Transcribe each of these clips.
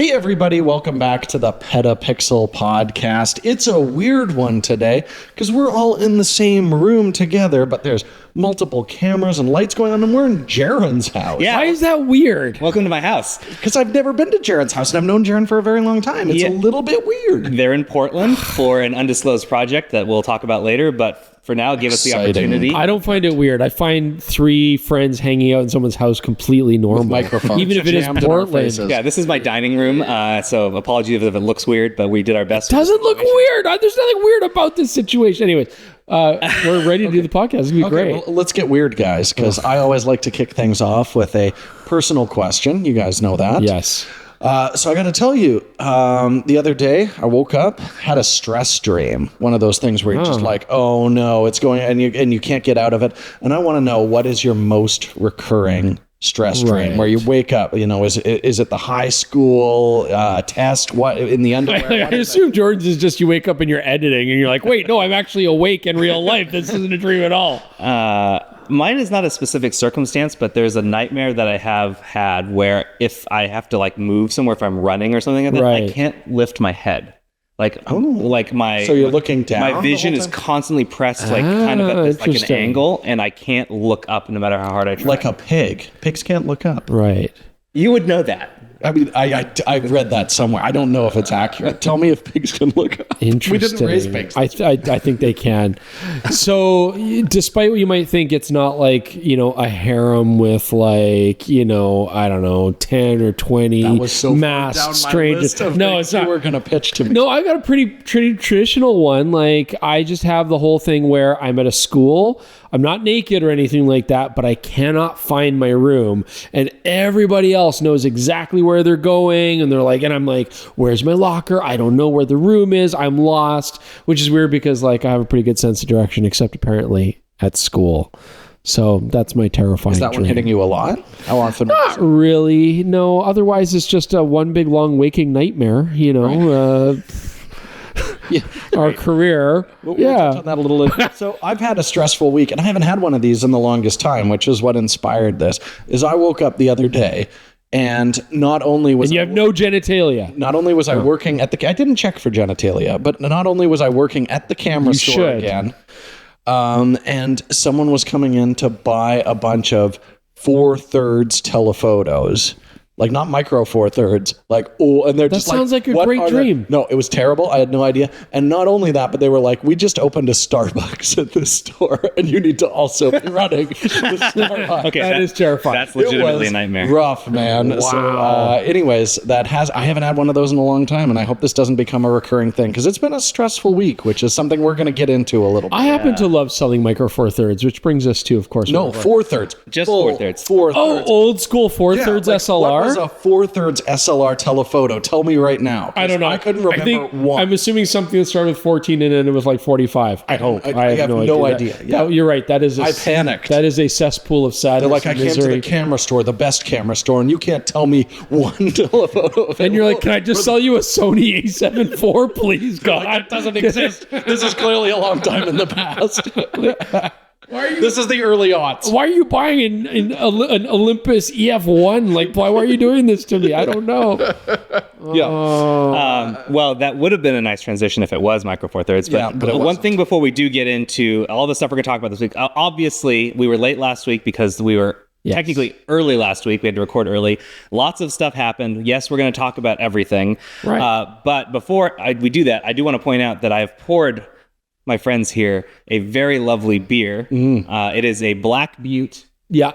Hey everybody, welcome back to the PetaPixel podcast. It's a weird one today because we're all in the same room together, but there's multiple cameras and lights going on and we're in Jaren's house. Yeah. Why is that weird? Welcome to my house. Because I've never been to Jaren's house and I've known Jaren for a very long time. It's a little bit weird. They're in Portland for an undisclosed project that we'll talk about later, but for now, give us the opportunity. I don't find it weird. I find three friends hanging out in someone's house completely normal. With microphones even if it is jammed in our Portland. faces. Yeah, this is my dining room, so apologies if it looks weird, but we did our best. Doesn't look weird. There's nothing weird about this situation. Anyway, we're ready to do the podcast. It's going to be great. Well, let's get weird, guys, because I always like to kick things off with a personal question. You guys know that. Yes. So I got to tell you, the other day I woke up, had a stress dream. One of those things where you're just like, oh no, it's going, and you can't get out of it. And I want to know, what is your most recurring stress dream? Where you wake up, is it the high school test? What in the underwear? I assume Jordan's is just you wake up and you're editing and you're like, wait, no, I'm actually awake in real life. This isn't a dream at all. Mine is not a specific circumstance, but there's a nightmare that I have had where if I have to like move somewhere, if I'm running or something like that, I can't lift my head. So you're looking down. My vision is constantly pressed, kind of at this, like an angle, and I can't look up no matter how hard I try. Like a pig. Pigs can't look up. Right. You would know that. I mean, I read that somewhere. I don't know if it's accurate. Tell me if pigs can look up. Interesting. We didn't raise pigs. I think they can. So, despite what you might think, it's not like, a harem with like, I don't know, 10 or 20 masked strangers. No, it's not. You were going to pitch to me. No, I've got a pretty traditional one. Like, I just have the whole thing where I'm at a school. I'm not naked or anything like that, but I cannot find my room. And everybody else knows exactly where they're going. And they're like, and I'm like, where's my locker? I don't know where the room is. I'm lost, which is weird because like I have a pretty good sense of direction, except apparently at school. So that's my terrifying dream. Is that one hitting you a lot? How often? Not really. No. Otherwise, it's just a one big long waking nightmare, our career. We'll touch on that a little bit. So I've had a stressful week, and I haven't had one of these in the longest time, which is what inspired this. Is I woke up the other day, and not only was you have no genitalia. Not only was I working at I didn't check for genitalia, but not only was I working at the camera store again, and someone was coming in to buy a bunch of 4/3 telephotos. Like not micro 4/3, and they're just like, sounds like a great dream. No, it was terrible. I had no idea. And not only that, but they were like, we just opened a Starbucks at this store and you need to also be running the Starbucks. Okay, that is terrifying. That's legitimately a nightmare. Rough, man. Wow. So, anyways, I haven't had one of those in a long time, and I hope this doesn't become a recurring thing because it's been a stressful week, which is something we're going to get into a little bit. I happen to love selling micro 4/3, which brings us to, of course, 4/3. Just 4/3. 4/3. Oh, old school 4/3 SLR. What was a 4/3 SLR telephoto? Tell me right now. I don't know. I couldn't remember one. I'm assuming something that started with 14 and then it was like 45. I hope. I have no idea. Yeah. You're right. That is. I panicked. That is a cesspool of sadness. They're like, I came to the camera store, the best camera store, and you can't tell me one telephoto. And you're like, can I just sell you a Sony A7 IV, please? God, that doesn't exist. This is clearly a long time in the past. This is the early aughts. Why are you buying an Olympus EF1? Like, why are you doing this to me? I don't know. Well, that would have been a nice transition if it was micro 4/3. But one thing before we do get into all the stuff we're going to talk about this week, obviously we were late last week because we were technically early last week. We had to record early. Lots of stuff happened. Yes, we're going to talk about everything. Right. But before we do that, I do want to point out that I've poured my friends here a very lovely beer. It is a Black Butte. Yeah.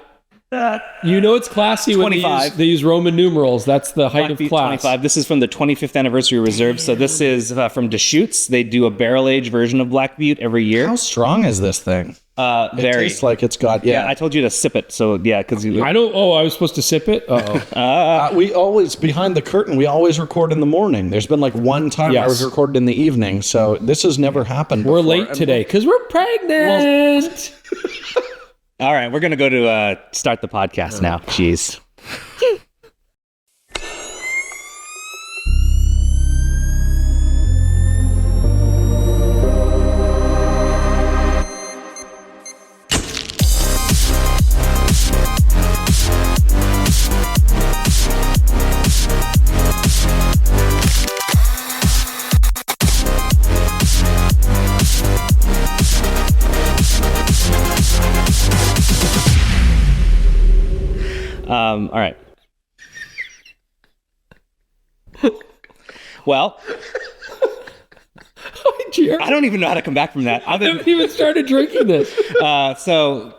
It's classy 25. when they use Roman numerals. That's the height of class. 25. This is from the 25th anniversary reserve. So this is from Deschutes. They do a barrel age version of Black Butte every year. How strong is this thing? It Very. tastes like it's got, I told you to sip it. So because I don't. Oh, I was supposed to sip it. we always, behind the curtain, we always record in the morning. There's been like one time I was recorded in the evening. So this has never happened before. We're late today because we're pregnant. All right, we're going to go to start the podcast now. Jeez. All right. Well, I don't even know how to come back from that. I haven't even started drinking this. So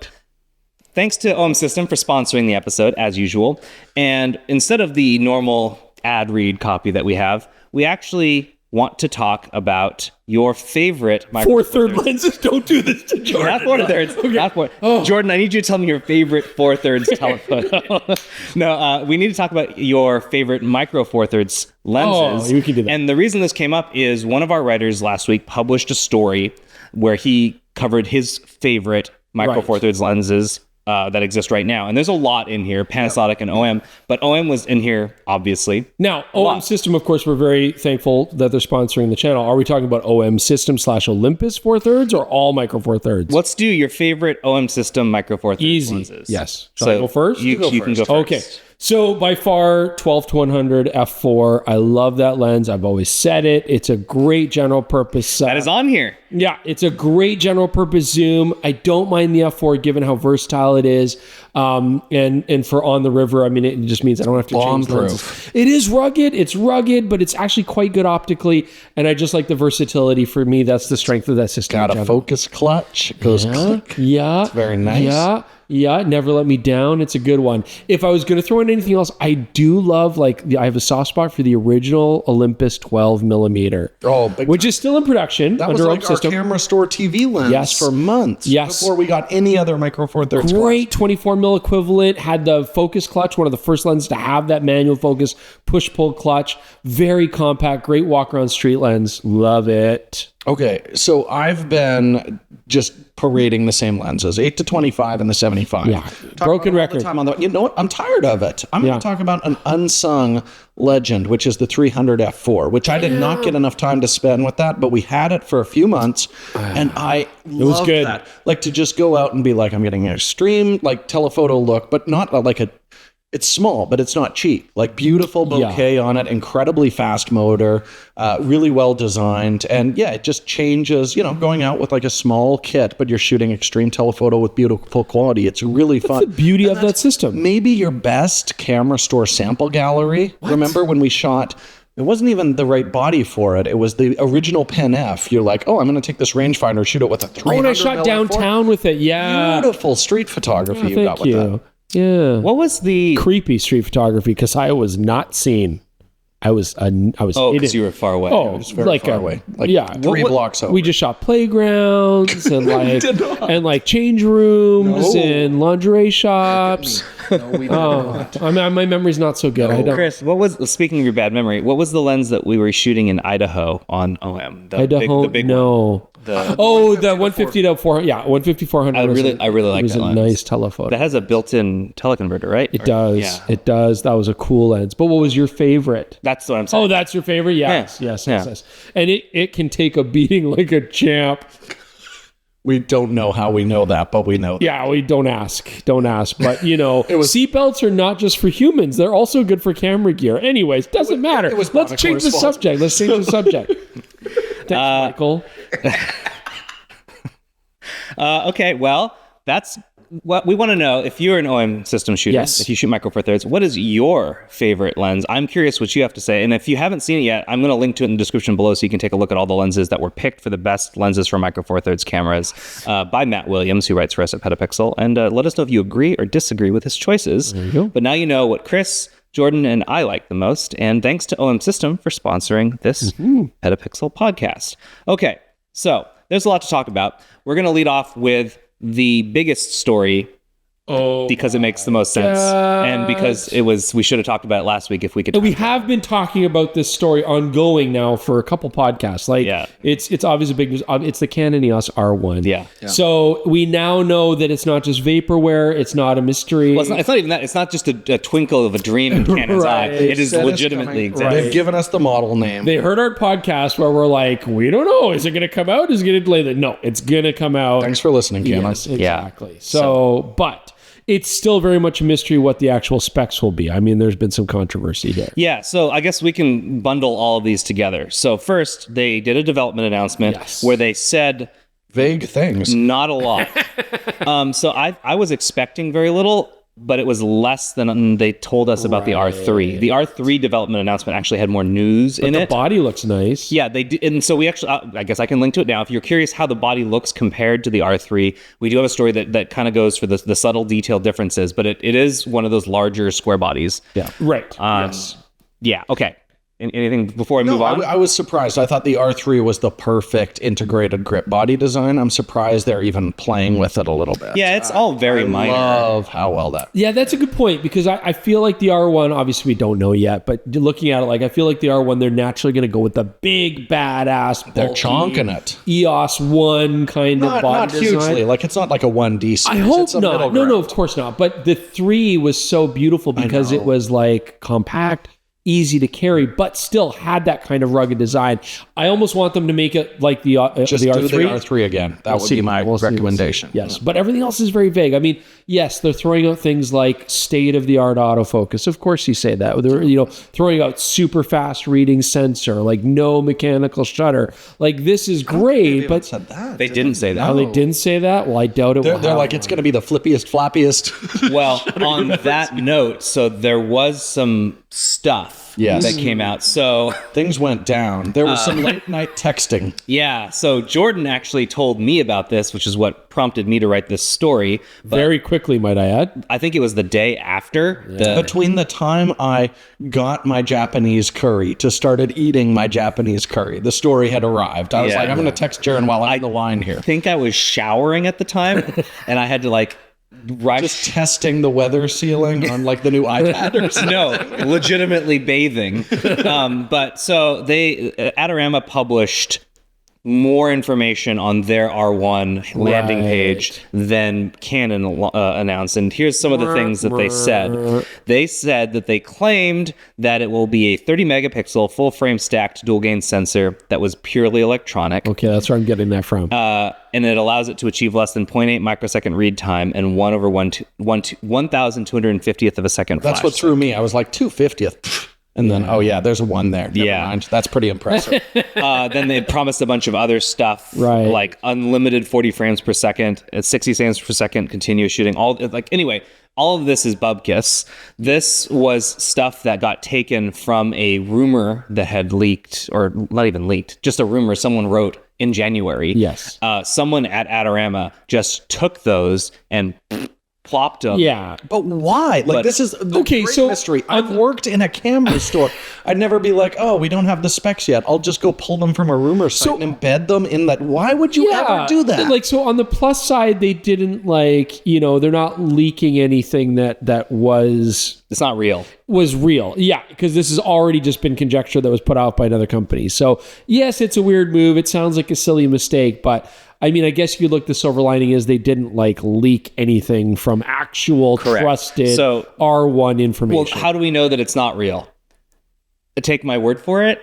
thanks to OM System for sponsoring the episode, as usual. And instead of the normal ad read copy that we have, we actually want to talk about your favorite Four third lenses. Don't do this to Jordan. Not four thirds. Okay. Not four. Oh. Jordan, I need you to tell me your favorite 4/3 telephoto. No, we need to talk about your favorite micro 4/3 lenses. Oh, you can do that. And the reason this came up is one of our writers last week published a story where he covered his favorite micro 4/3 lenses that exist right now. And there's a lot in here, Panasonic and OM, but OM was in here, obviously. Now, OM System, of course, we're very thankful that they're sponsoring the channel. Are we talking about OM System / Olympus 4/3 or all micro 4/3? Let's do your favorite OM System micro 4/3 lenses. Yes. Shall I go first? You can go first. Okay. So by far, 12-100 f4. I love that lens. I've always said it. It's a great general purpose. That is on here. Yeah, it's a great general purpose zoom. I don't mind the f4 given how versatile it is. And for on the river, I mean, it just means I don't have to change lenses. It is rugged. It's rugged, but it's actually quite good optically. And I just like the versatility. For me, that's the strength of that system. Got a focus clutch. It goes click. Yeah. It's very nice. Yeah, never let me down. It's a good one. If I was going to throw in anything else, I do love, I have a soft spot for the original Olympus 12 millimeter. Oh, which is still in production. That was under like our camera store TV lens for months. Yes. Before we got any other micro 4/3. Great 24 mil equivalent. Had the focus clutch, one of the first lenses to have that manual focus push-pull clutch. Very compact, great walk-around street lens. Love it. Okay, so I've been just parading the same lenses, 8-25 and the 75. Yeah, broken record. You know what? I'm tired of it. I'm going to talk about an unsung legend, which is the 300 f4, which I did not get enough time to spend with that, but we had it for a few months, and I loved that. Like to just go out and be like, I'm getting an extreme telephoto look, but not like a. It's small, but it's not cheap. Like beautiful bokeh on it, incredibly fast motor, really well designed. And it just changes, going out with like a small kit, but you're shooting extreme telephoto with beautiful quality. It's really fun. That's the beauty of that system. Maybe your best camera store sample gallery. What? Remember when we shot... It wasn't even the right body for it. It was the original Pen F. You're like, I'm going to take this rangefinder, shoot it with a 300 and I shot downtown with it. Yeah. Beautiful street photography you got with that. Yeah. What was the creepy street photography? Because I was not seen. I was. Because you were far away. Oh, it was very far away. Three blocks over. We just shot playgrounds and change rooms and lingerie shops. No, we did not. My memory's not so good. No. Chris, speaking of your bad memory, what was the lens that we were shooting in Idaho on OM? The big one. The 150 to 400. Yeah, 150-400. I really like that lens. It was a nice telephoto. That has a built-in teleconverter, right? It does. Yeah. It does. That was a cool lens. But what was your favorite? That's what I'm saying. Oh, that's your favorite? Yes. And it can take a beating like a champ. We don't know how we know that, but we know that. Yeah, we don't ask. But, seatbelts are not just for humans. They're also good for camera gear. Anyways, doesn't matter. Let's change the subject. Thanks, Michael. Okay, well, that's what we want to know. If you're an OM system shooter, if you shoot micro 4/3, what is your favorite lens? I'm curious what you have to say. And if you haven't seen it yet, I'm going to link to it in the description below so you can take a look at all the lenses that were picked for the best lenses for micro 4/3 cameras by Matt Williams, who writes for us at PetaPixel. And let us know if you agree or disagree with his choices. There you go. But now you know what Chris, Jordan, and I like the most. And thanks to OM System for sponsoring this PetaPixel podcast. Okay, so there's a lot to talk about. We're going to lead off with the biggest story because it makes the most sense. And because we should have talked about it last week if we could. We have been talking about this story ongoing now for a couple podcasts. It's obviously big news. It's the Canon EOS R1. Yeah. So we now know that it's not just vaporware. It's not a mystery. Well, it's not even that. It's not just a twinkle of a dream in Canon's eye. It is legitimately existing. They've given us the model name. They heard our podcast where we're like, we don't know. Is it going to come out? Is it going to delay that? No, it's going to come out. Thanks for listening, Canon. Yes, exactly. Yeah. So, but it's still very much a mystery what the actual specs will be. I mean, there's been some controversy there. Yeah, so I guess we can bundle all of these together. So first, they did a development announcement where they said vague things. Not a lot. So I was expecting very little. but it was less than they told us about the R3. The R3 development announcement actually had more news in it. The body looks nice. Yeah, they did. And so we actually, I guess I can link to it now. If you're curious how the body looks compared to the R3, we do have a story that kind of goes for the subtle detail differences, but it is one of those larger square bodies. Yeah. Right. Yes. Yeah. Okay. Anything before I move on? I was surprised. I thought the R3 was the perfect integrated grip body design. I'm surprised they're even playing with it a little bit. Yeah, it's all very minor. I love how well that. Yeah, that's a good point, because I feel like the R1, obviously we don't know yet, but looking at it, like I feel like the R1, they're naturally going to go with the big, badass, They're chonking it. EOS 1 kind of body Not design. hugely. Like, it's not like a 1D series. I hope It's a not. middle No, ground. of course not. But the 3 was so beautiful because it was like compact, easy to carry, but still had that kind of rugged design. I almost want them to make it like the Just the do R3. the R3 again. That would be my recommendation. Yes, but everything else is very vague. I mean, yes, they're throwing out things like state-of-the-art autofocus. Of course you say that. They're, throwing out super fast reading sensor, like no mechanical shutter. Like, this is great, but said that. They didn't say that. oh, they didn't say that? Well, I doubt it. They're like, it's going to be the flippiest, flappiest. Well, on that note, so there was some stuff that came out. So Things went down. There was some late night texting. yeah, so Jordan actually told me about this, which is what prompted me to write this story. But very quickly, might I add. I think it was the day after. Between the time I got my Japanese curry to started eating my Japanese curry, the story had arrived. I was Yeah. like, I'm going to text Jaron while I'm in the line here. I think I was showering at the time, and I had to like rush. Just testing the weather sealing on like the new iPad or something. No, legitimately bathing. But so Adorama published more information on their R1 landing page than Canon announced. And here's some of the things that they said. They said that they claimed that it will be a 30 megapixel full frame stacked dual gain sensor that was purely electronic. Okay, that's where I'm getting that from. And it allows it to achieve less than 0.8 microsecond read time and 1/1250th of a second That's flash. what threw me. I was like, 250th. And then, oh yeah, there's a 1 there. Never mind. That's pretty impressive. Then they promised a bunch of other stuff, Right. like unlimited 40 frames per second, at 60 frames per second, continuous shooting. All of this is bubkiss. This was stuff that got taken from a rumor that had leaked, or not even leaked, just a rumor someone wrote in January. Yes. Someone at Adorama just took those and plopped them. Yeah. But why? Like, this is the great mystery. I've worked in a camera store. I'd never be like, oh, we don't have the specs yet. I'll just go pull them from a rumor site and embed them in that. Why would you ever do that? Like, so on the plus side, they didn't they're not leaking anything that was It's not real. real. Yeah, because this has already just been conjecture that was put out by another company. So yes, it's a weird move. It sounds like a silly mistake, but I mean, I guess you could look, the silver lining is they didn't like leak anything from actual trusted R1 information. Well, how do we know that it's not real? Take my word for it.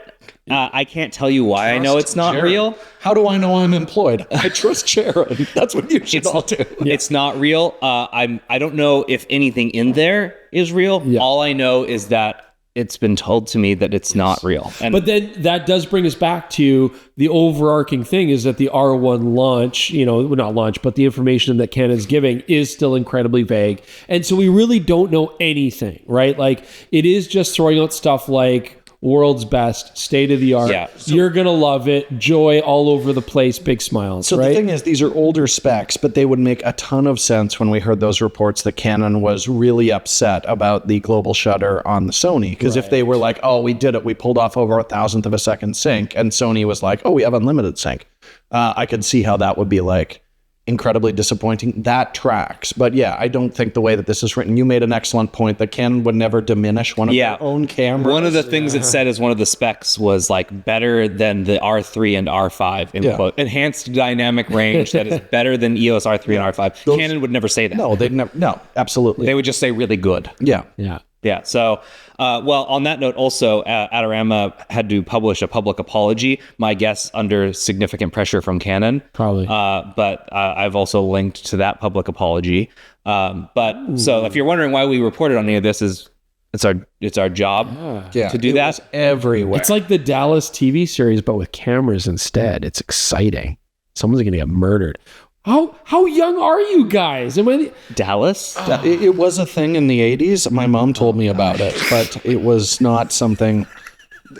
I can't tell you why I know it's not real. How do I know I'm employed? I trust Sharon. That's what you should all do. It's not real. I don't know if anything in there is real. Yeah. All I know is that it's been told to me that it's not real. And but then that does bring us back to the overarching thing is that the R1 launch, not launch, but the information that Canon's giving is still incredibly vague. And so we really don't know anything, right? Like, it is just throwing out stuff like world's best, state of the art. Yeah. You're going to love it. Joy all over the place. Big smiles. So right? the thing is, these are older specs, but they would make a ton of sense when we heard those reports that Canon was really upset about the global shutter on the Sony. Because if they were like, oh, we did it, we pulled off over 1,000th of a second sync, and Sony was like, oh, we have unlimited sync, I could see how that would be like incredibly disappointing. That tracks. But yeah, I don't think the way that this is written, you made an excellent point that Canon would never diminish one of their own cameras. One of the things it said is one of the specs was like better than the R3 and R5, in quote. Enhanced dynamic range that is better than EOS R3 and R5. Canon would never say that. No, they'd never. No, absolutely. They would just say really good. Yeah. Yeah. Yeah. So, well, on that note, also, Adorama had to publish a public apology, my guess under significant pressure from Canon. Probably. But I've also linked to that public apology. So if you're wondering why we reported on any of this, it's our job to do that. Everywhere. It's like the Dallas TV series, but with cameras instead. It's exciting. Someone's going to get murdered. How young are you guys? Dallas? It was a thing in the 80s. My mom told me about it, but it was not something...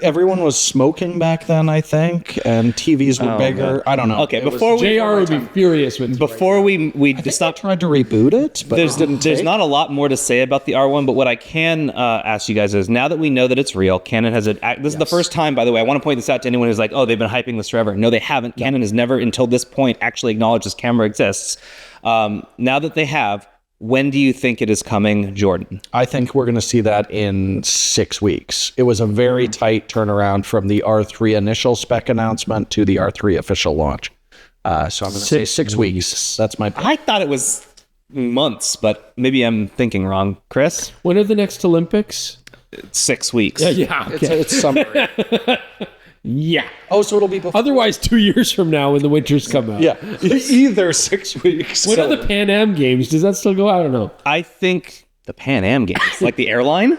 Everyone was smoking back then, I think, and TVs were bigger. Man. I don't know. Okay, before we... JR would be furious with Before we stop... tried to reboot it, but there's not a lot more to say about the R1, but what I can ask you guys is, now that we know that it's real, Canon has... This is the first time, by the way, I want to point this out to anyone who's like, oh, they've been hyping this forever. No, they haven't. Canon has never, until this point, actually acknowledged this camera exists. Now that they have... When do you think it is coming, Jordan? I think we're going to see that in 6 weeks. It was a very tight turnaround from the R3 initial spec announcement to the R3 official launch. So I'm going to say 6 weeks. That's my pick. I thought it was months, but maybe I'm thinking wrong. Chris? When are the next Olympics? 6 weeks. Yeah. Okay. It's summer. Yeah. Oh, so it'll be before. Otherwise, 2 years from now when the winters come out. Yeah. Either 6 weeks. When are the Pan Am games? Does that still go? I don't know. I think the Pan Am games, like the airline.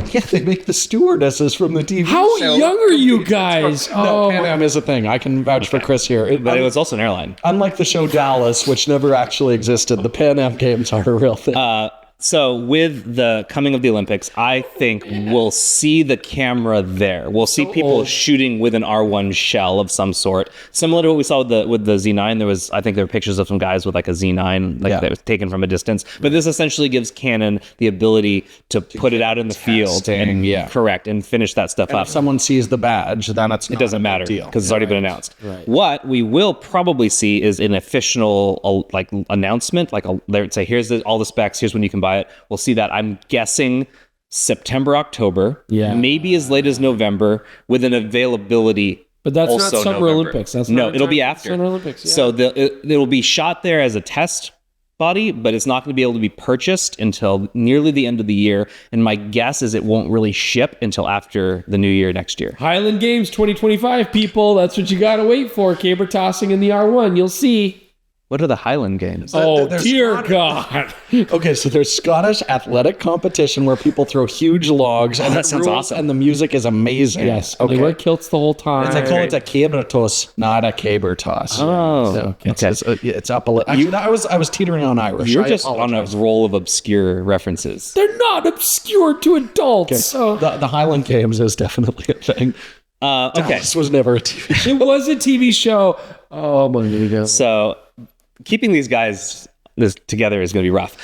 Yeah, they make the stewardesses from the TV How show. young are you guys? No, Pan Am is a thing. I can vouch for Chris here. But it was also an airline. Unlike the show Dallas, which never actually existed, the Pan Am games are a real thing. So with the coming of the Olympics, I think we'll see the camera there. We'll see people shooting with an R1 shell of some sort, similar to what we saw with the Z9. I think there were pictures of some guys with like a Z9, that was taken from a distance. But this essentially gives Canon the ability to put it out in the field and correct and finish that stuff up. If someone sees the badge, then it doesn't matter because it's already been announced. Right. What we will probably see is an official announcement, let's say here's all the specs, here's when you can buy it. We'll see that. I'm guessing September, October, maybe as late as November, with an availability. But that's also not Summer November. Olympics. That's no, not it'll be after Summer Olympics. Yeah. So it'll be shot there as a test body, but it's not going to be able to be purchased until nearly the end of the year. And my guess is it won't really ship until after the new year next year. Highland Games 2025, people. That's what you got to wait for. Caber tossing in the R1. You'll see. What are the Highland Games? Oh, dear God. Okay, so there's Scottish athletic competition where people throw huge logs, and that sounds awesome. And the music is amazing. Yes. Okay. They wear kilts the whole time. They call it a caber toss, not a caber toss. Oh, so okay. It's up a little. Actually, I was teetering on Irish. You're just on a roll of obscure references. They're not obscure to adults. Okay. So. The Highland Games is definitely a thing. Okay. This was never a TV show. It was a TV show. Oh, my God. So keeping these guys together is going to be rough.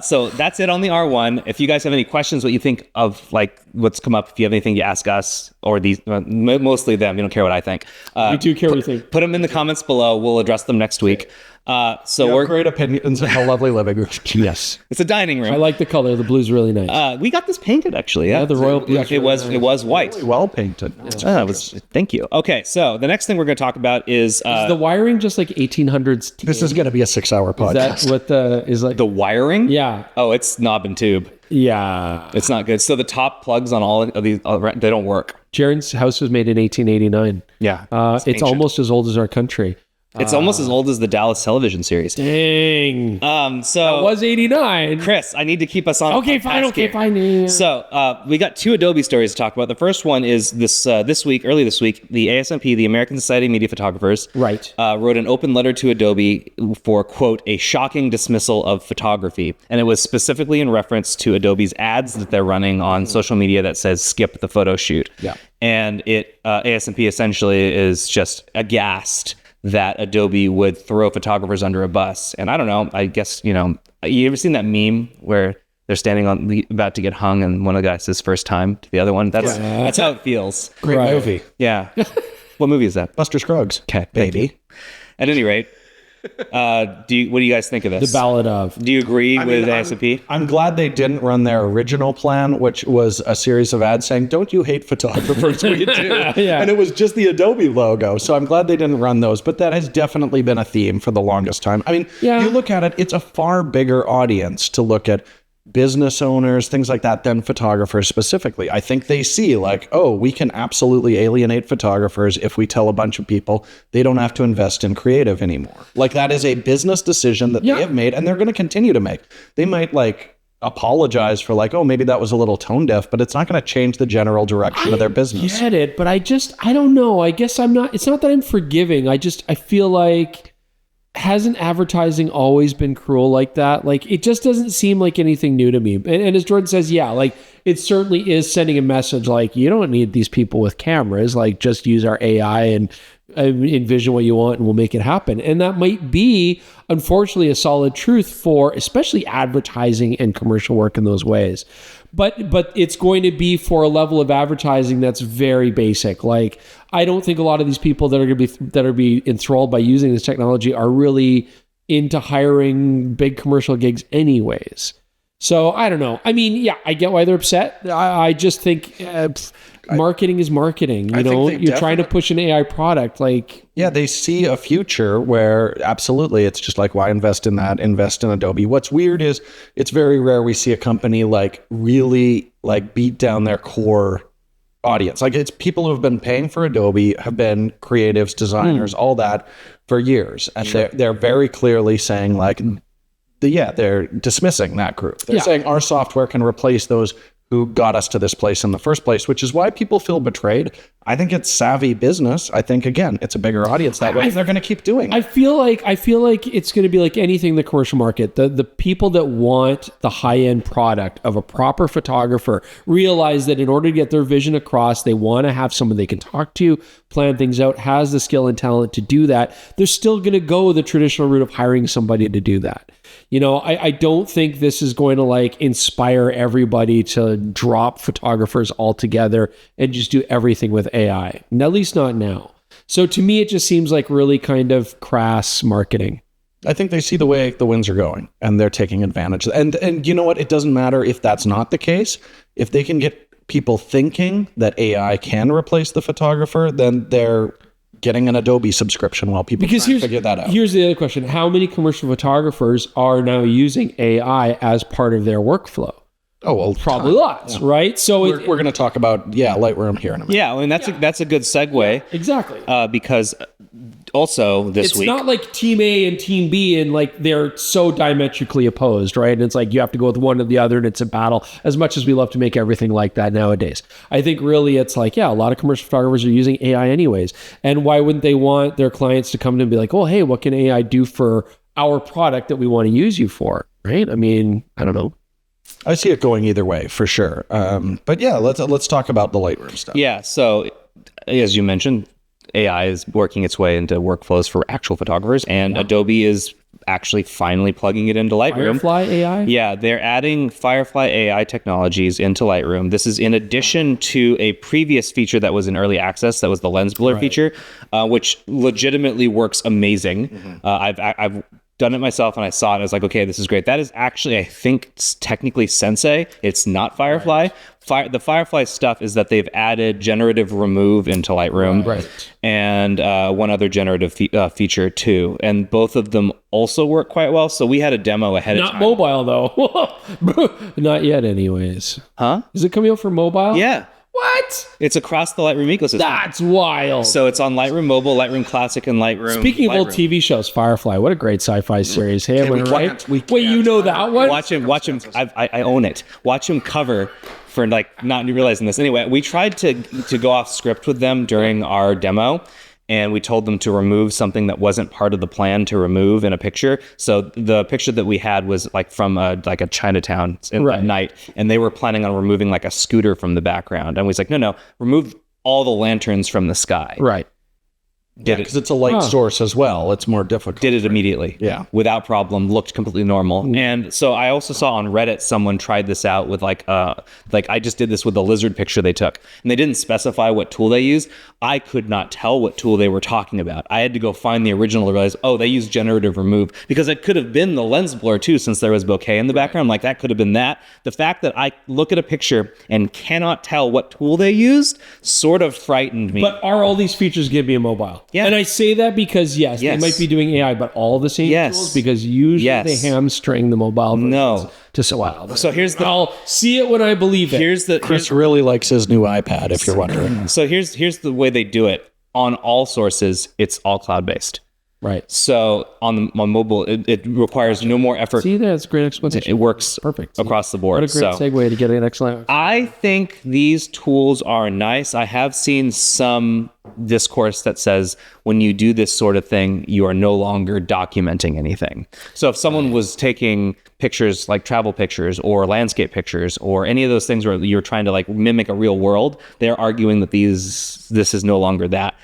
So that's it on the R1. If you guys have any questions, what you think of what's come up, if you have anything you ask us or these, mostly them, you don't care what I think. We do care what you think. Put them in the comments below. We'll address them next week. So we're great opinions in a lovely living room. Yes, it's a dining room. I like the color. The blue's really nice. We got this painted actually. Yeah, the royal blue. It was white. Really well painted. Thank you. Okay, so the next thing we're going to talk about is the wiring just like 1800s. This is going to be a 6-hour podcast. Is that what is like? The wiring? Yeah. Oh, it's knob and tube. Yeah. It's not good. So the top plugs on all of these, they don't work. Jaren's house was made in 1889. Yeah. It's almost as old as our country. It's almost as old as the Dallas television series. Dang. So it was 89. Chris, I need to keep us on. Okay, fine. Okay, fine. So we got 2 Adobe stories to talk about. The first one is early this week, the ASMP, the American Society of Media Photographers, right, wrote an open letter to Adobe for, quote, a shocking dismissal of photography. And it was specifically in reference to Adobe's ads that they're running on social media that says skip the photo shoot. Yeah. And ASMP essentially is just aghast that Adobe would throw photographers under a bus. And I don't know, I guess, you ever seen that meme where they're standing about to get hung and one of the guys says first time to the other one? That's how it feels. Great movie. Yeah. What movie is that? Buster Scruggs. Okay, baby. At any rate, what do you guys think of this? The Ballad of. Do you agree with ASMP? I'm glad they didn't run their original plan, which was a series of ads saying, don't you hate photographers? We do. Yeah. And it was just the Adobe logo. So I'm glad they didn't run those. But that has definitely been a theme for the longest time. I mean, you look at it, it's a far bigger audience to look at business owners, things like that, than photographers specifically. I think they see we can absolutely alienate photographers if we tell a bunch of people they don't have to invest in creative anymore. That is a business decision that they have made, and they're going to continue to make. They might apologize for maybe that was a little tone deaf, but it's not going to change the general direction of their business. I get it, but I don't know. I guess I'm not, it's not that I'm forgiving. I feel like hasn't advertising always been cruel like that? Like, it just doesn't seem like anything new to me. And as Jordan says, yeah, like it certainly is sending a message like, you don't need these people with cameras, like just use our AI and envision what you want and we'll make it happen. And that might be, unfortunately, a solid truth for especially advertising and commercial work in those ways. But it's going to be for a level of advertising that's very basic. Like, I don't think a lot of these people that are going to be enthralled by using this technology are really into hiring big commercial gigs anyways. So I don't know. I mean, yeah, I get why they're upset. I just think marketing is marketing. You know, you're trying to push an AI product. Like, yeah, they see a future where absolutely, it's just like, why invest in that? Invest in Adobe. What's weird is it's very rare we see a company like really like beat down their core audience. Like, it's people who have been paying for Adobe, have been creatives, designers, all that for years, and they're very clearly saying like, they're dismissing that group. They're saying our software can replace those who got us to this place in the first place, which is why people feel betrayed. I think it's savvy business. I think, again, it's a bigger audience that way. They're going to keep doing it. I feel like it's going to be like anything in the commercial market. The people that want the high-end product of a proper photographer realize that in order to get their vision across, they want to have someone they can talk to, plan things out, has the skill and talent to do that. They're still going to go the traditional route of hiring somebody to do that. You know, I don't think this is going to like inspire everybody to drop photographers altogether and just do everything with AI, at least not now. So to me, it just seems like really kind of crass marketing. I think they see the way the winds are going and they're taking advantage. And you know what? It doesn't matter if that's not the case. If they can get people thinking that AI can replace the photographer, then they're getting an Adobe subscription while people figure that out. Here's the other question. How many commercial photographers are now using AI as part of their workflow? Oh, well, probably lots, right? So we're going to talk about Lightroom here in a minute. Yeah, I mean that's a good segue. Yeah, exactly. Because also this week, it's not like Team A and Team B and like they're so diametrically opposed, right? And it's like you have to go with one or the other, and it's a battle. As much as we love to make everything like that nowadays, I think really it's like, yeah, a lot of commercial photographers are using AI anyways, and why wouldn't they want their clients to come to them and be like, oh, hey, what can AI do for our product that we want to use you for, right? I mean, I don't know. I see it going either way for sure. But yeah, let's talk about the Lightroom stuff. Yeah. So as you mentioned, AI is working its way into workflows for actual photographers, and Adobe is actually finally plugging it into Lightroom. Firefly AI? Yeah, they're adding Firefly AI technologies into Lightroom. This is in addition to a previous feature that was in early access, that was the lens blur feature, which legitimately works amazing. Mm-hmm. I've done it myself and I saw it. I was like, okay, this is great. That is actually, I think, technically Sensei. It's not Firefly. Right. The Firefly stuff is that they've added generative remove into Lightroom, and one other generative feature too. And both of them also work quite well. So we had a demo ahead of time. Not mobile though. Not yet, anyways. Huh? Is it coming out for mobile? Yeah. What? It's across the Lightroom ecosystem. That's wild. So it's on Lightroom Mobile, Lightroom Classic, and Lightroom. Speaking of old TV shows, Firefly, what a great sci-fi series. Hey, am I right? Wait, you know that one? Watch him. I own it. Watch him cover for like not realizing this. Anyway, we tried to go off script with them during our demo. And we told them to remove something that wasn't part of the plan to remove in a picture. So the picture that we had was like from a Chinatown at night, and they were planning on removing like a scooter from the background. And we was like, no, remove all the lanterns from the sky. Right. Because it's a light source as well. It's more difficult. Did it immediately. Yeah. Without problem. Looked completely normal. Mm-hmm. And so I also saw on Reddit someone tried this out with like I just did this with the lizard picture they took. And they didn't specify what tool they used. I could not tell what tool they were talking about. I had to go find the original to realize, they used generative remove. Because it could have been the lens blur too, since there was bokeh in the background. I'm like, that could have been that. The fact that I look at a picture and cannot tell what tool they used sort of frightened me. But are all these features going to be mobile? Yeah. And I say that because, yes, they might be doing AI, but all the same tools, because usually they hamstring the mobile versions. So here's the... I'll see it when I believe it. Chris really likes his new iPad, if you're wondering. So here's the way they do it. On all sources, it's all cloud-based. Right. So on mobile, it requires no more effort. See, that's a great explanation. It works perfect across the board. What a great segue to get an excellent. I think these tools are nice. I have seen some discourse that says when you do this sort of thing, you are no longer documenting anything. So if someone was taking pictures like travel pictures or landscape pictures or any of those things where you're trying to like mimic a real world, they're arguing that this is no longer that.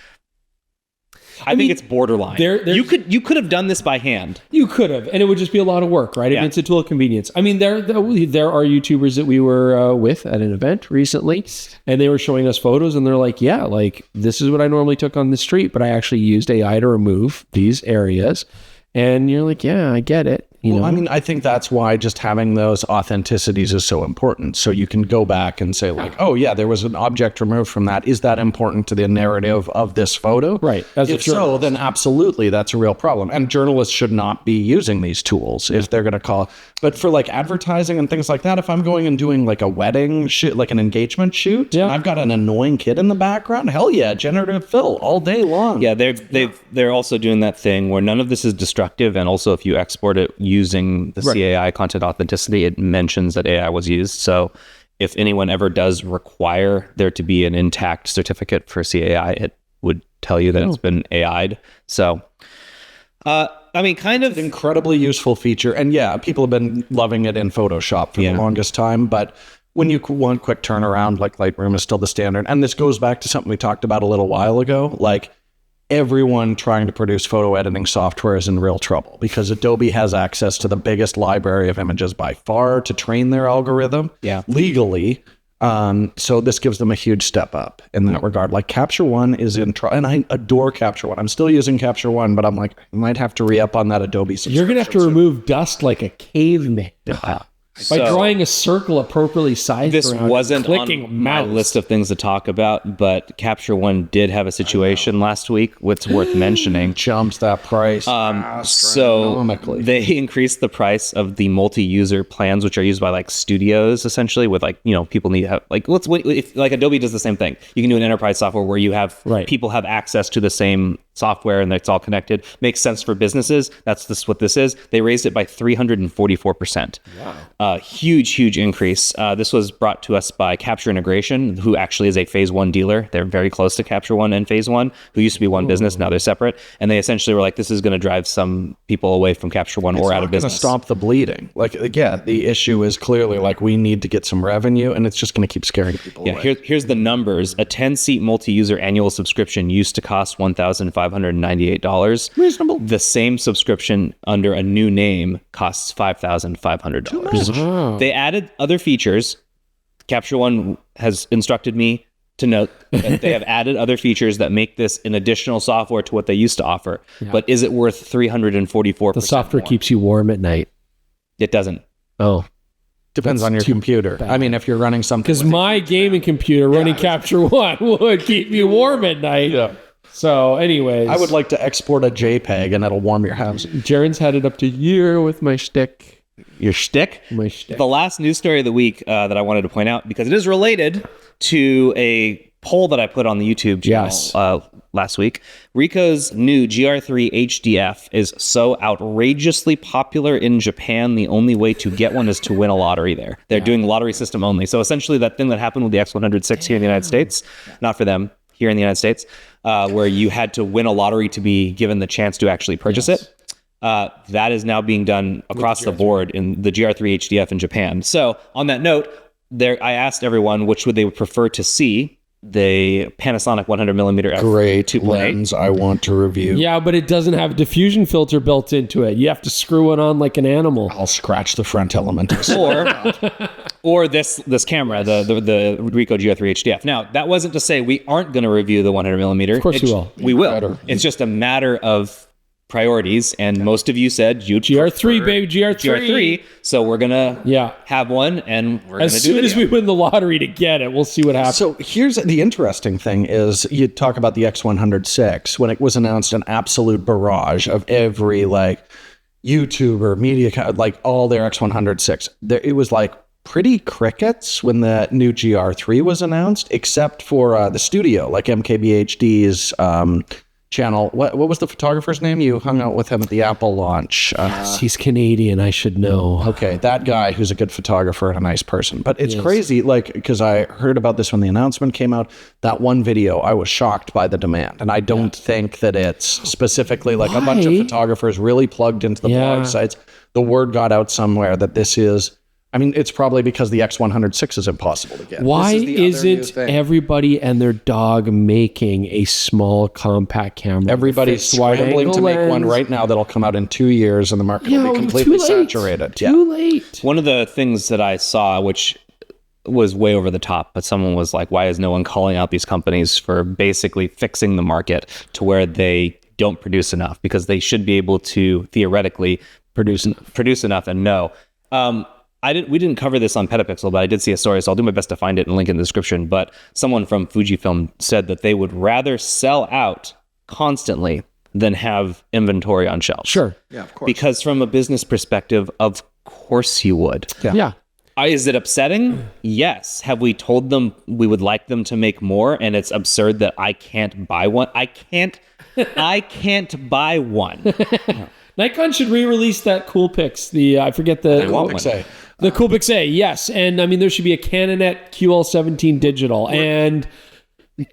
I think it's borderline. You could have done this by hand. You could have, and it would just be a lot of work, right? Yeah. It's a tool of convenience. I mean, there are YouTubers that we were with at an event recently, and they were showing us photos, and they're like, yeah, like this is what I normally took on the street, but I actually used AI to remove these areas. And you're like, yeah, I get it. You know? I mean, I think that's why just having those authenticities is so important. So you can go back and say like, oh yeah, there was an object removed from that. Is that important to the narrative of this photo? Right. If so, then absolutely that's a real problem. And journalists should not be using these tools if they're going to call. But for like advertising and things like that, if I'm going and doing like a wedding shoot, like an engagement shoot, and I've got an annoying kid in the background, hell yeah, generative fill all day long. Yeah, they're also doing that thing where none of this is destructive, and also if you export it using the CAI content authenticity, it mentions that AI was used. So if anyone ever does require there to be an intact certificate for CAI, it would tell you that it's been AI'd. So, I mean, kind of an incredibly useful feature. And yeah, people have been loving it in Photoshop for the longest time. But when you want quick turnaround, like Lightroom is still the standard. And this goes back to something we talked about a little while ago, like everyone trying to produce photo editing software is in real trouble because Adobe has access to the biggest library of images by far to train their algorithm legally. So this gives them a huge step up in that regard. Like Capture One is in and I adore Capture One. I'm still using Capture One, but I'm like, I might have to re-up on that Adobe subscription. You're going to have to remove dust like a caveman. By drawing a circle appropriately sized this around wasn't clicking on my list of things to talk about, but Capture One did have a situation last week what's worth mentioning. Jumped that price. So they increased the price of the multi-user plans, which are used by like studios essentially with like, you know, people need to have like, like Adobe does the same thing. You can do an enterprise software where you have people have access to the same software and it's all connected. Makes sense for businesses. That's what this is. They raised it by 344%. Wow. Huge increase. This was brought to us by Capture Integration, who actually is a Phase One dealer. They're very close to Capture One and Phase One, who used to be one business. Now they're separate. And they essentially were like, this is going to drive some people away from Capture One or out of business. It's not going to stop the bleeding. Like, again, the issue is clearly like we need to get some revenue and it's just going to keep scaring people away. Here's the numbers. A 10-seat multi-user annual subscription used to cost $1,598. Reasonable. The same subscription under a new name costs $5,500. They added other features. Capture One has instructed me to note that they have added other features that make this an additional software to what they used to offer. But is it worth 344%? The software keeps you warm at night. It doesn't. Oh. Depends on your computer. Bad. I mean, if you're running something... Because my gaming computer running Capture One would keep me warm at night. Yeah. So anyways... I would like to export a JPEG and it'll warm your house. Jaren's had it up to a year with my shtick. Your shtick? My shtick. The last news story of the week that I wanted to point out, because it is related to a poll that I put on the YouTube channel last week. Ricoh's new GR III HDF is so outrageously popular in Japan, the only way to get one is to win a lottery there. They're doing lottery system only. So essentially that thing that happened with the X100S here in the United States, not for them, here in the United States, where you had to win a lottery to be given the chance to actually purchase it. That is now being done across the board in the GR III HDF in Japan. So on that note, I asked everyone which would they prefer to see. The Panasonic 100mm Great lens I want to review. Yeah, but it doesn't have a diffusion filter built into it. You have to screw it on like an animal. I'll scratch the front element. or this camera, the Ricoh GR III HDF. Now, that wasn't to say we aren't going to review the 100mm. Of course we will. We will. It's just a matter of priorities, and most of you said you'd GR3, baby, GR3. So we're gonna have one, and we're as soon as we win the lottery to get it, we'll see what happens. So here's the interesting thing: is you talk about the X100S when it was announced, an absolute barrage of every like YouTuber, media, like all their X100S. It was like pretty crickets when the new GR3 was announced, except for the studio, like MKBHD's. channel. What was the photographer's name? You hung out with him at the Apple launch. He's Canadian. I should know. Okay, that guy who's a good photographer and a nice person. But it's crazy, like, because I heard about this when the announcement came out. That one video, I was shocked by the demand. And I don't think that it's specifically like a bunch of photographers really plugged into the blog sites. The word got out somewhere that this is, I mean, it's probably because the X100 is impossible to get. Why isn't everybody and their dog making a small compact camera? Everybody's scrambling to make one right now that'll come out in 2 years and the market will be completely saturated. Too late. One of the things that I saw, which was way over the top, but someone was like, why is no one calling out these companies for basically fixing the market to where they don't produce enough? Because they should be able to theoretically produce enough. And no. We didn't cover this on PetaPixel, but I did see a story, so I'll do my best to find it and link in the description. But someone from Fujifilm said that they would rather sell out constantly than have inventory on shelves. Sure. Yeah, of course. Because from a business perspective, of course you would. Yeah. Is it upsetting? Yes. Have we told them we would like them to make more and it's absurd that I can't buy one? I can't buy one. Nikon should re-release that Coolpix. I forget the Lumix A. The Coolpix A, yes. And I mean, there should be a Canonet QL17 digital. And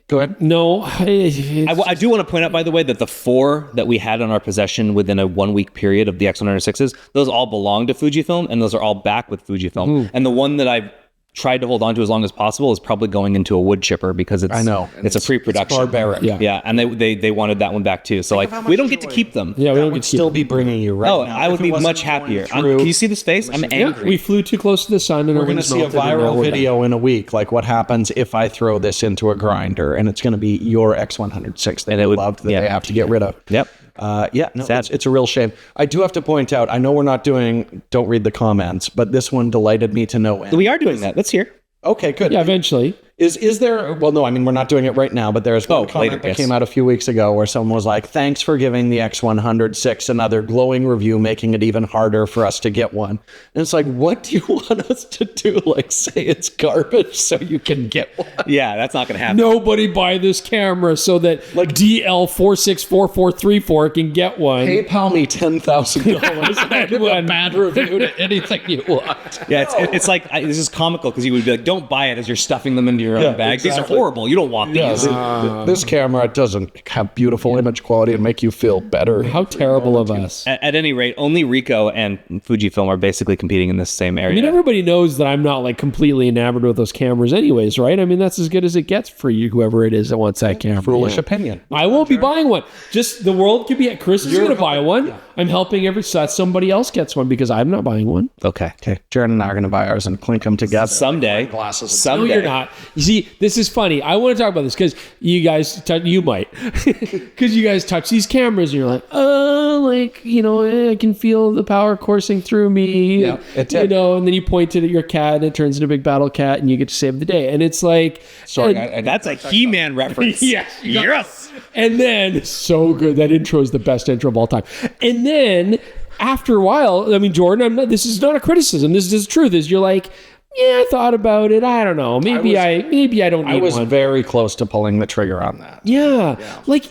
go ahead. No. I do want to point out, by the way, that the 4 that we had in our possession within a 1 week period of the X106s, those all belong to Fujifilm, and those are all back with Fujifilm. And the one that I've tried to hold on to as long as possible is probably going into a wood chipper because it's a pre-production. It's barbaric. Yeah, and they wanted that one back too. So like we don't get to keep them. Yeah, we don't would still be bringing you right now. I would be much happier. Can you see this face? I'm angry. We flew too close to the sun, and we're going to see a viral video in a week. Like what happens if I throw this into a grinder, and it's going to be your X106 that they loved that they have to get rid of. Yep. It's a real shame. I do have to point out, I know we're not doing don't read the comments, but this one delighted me to no end. We are doing that. Let's hear. Okay, good. Yeah, eventually. Is there, well, no, I mean, we're not doing it right now, but there's one comment that came out a few weeks ago where someone was like, thanks for giving the X106 another glowing review, making it even harder for us to get one. And it's like, what do you want us to do? Like, say it's garbage so you can get one? Yeah, that's not going to happen. Nobody buy this camera so that like DL464434 can get one. PayPal me $10,000 and give a bad review to anything you want. Yeah, it's like, this is comical because you would be like, don't buy it as you're stuffing them into your own bag. Exactly. These are horrible. You don't want these. This camera doesn't have beautiful image quality and make you feel better. How terrible of us. At any rate, only Ricoh and Fujifilm are basically competing in this same area. I mean, everybody knows that I'm not like completely enamored with those cameras anyways, right? I mean, that's as good as it gets for you, whoever it is that wants that camera. Foolish opinion. I won't be buying one. Just the world could be, Chris is going to buy one. Yeah. I'm helping somebody else gets one because I'm not buying one. Okay. Jared and I are going to buy ours and clink them together. Someday. No, you're not. You see, this is funny. I want to talk about this because you guys, you might, because you guys touch these cameras and you're like, I can feel the power coursing through me. Yeah, and then you point it at your cat and it turns into a big battle cat and you get to save the day. And it's like, sorry, that's a He-Man reference. Yes. And then, so good. That intro is the best intro of all time. And then after a while, I mean, Jordan, this is not a criticism. This is the truth. Is you're like, I thought about it. I don't know. Maybe I don't need one. I was very close to pulling the trigger on that. Yeah. Like,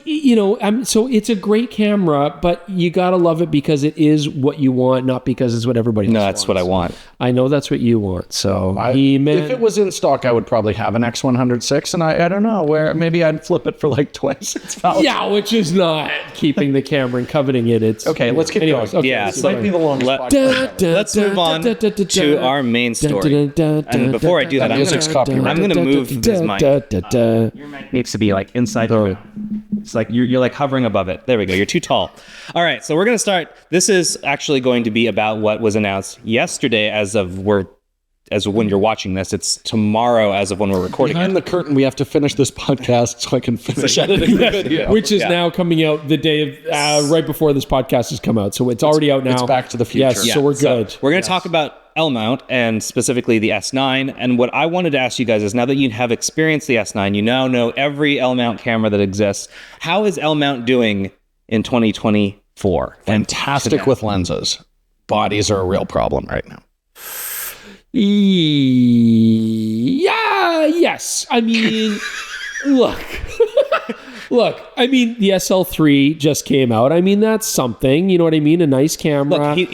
so it's a great camera, but you got to love it because it is what you want, not because it's what everybody else wants. No, that's what I want. I know that's what you want. So if it was in stock, I would probably have an X106, and I don't know where. Maybe I'd flip it for like $26. Yeah, which is not keeping the camera and coveting it. It's okay. Let's keep going. Okay, yeah, this might be the longest podcast. Let's move on to our main story. And before I do that, I'm going to move this mic. Your mic needs to be like inside the room. It's like you're like hovering above it. There we go. You're too tall. All right, so we're going to start. This is actually going to be about what was announced yesterday as of when you're watching this. It's tomorrow as of when we're recording. Behind the curtain, we have to finish this podcast so I can finish editing the video. Which is now coming out the day of, right before this podcast has come out. So it's already out now. It's Back to the Future. Yes, so we're good. We're going to talk about L-mount and specifically the S9. And what I wanted to ask you guys is, now that you have experienced the S9, you now know every L-mount camera that exists. How is L-mount doing in 2024? Fantastic with lenses. Bodies are a real problem right now. Yeah, yes. I mean, look. Look, I mean, the SL3 just came out. I mean, that's something. You know what I mean? A nice camera. Look,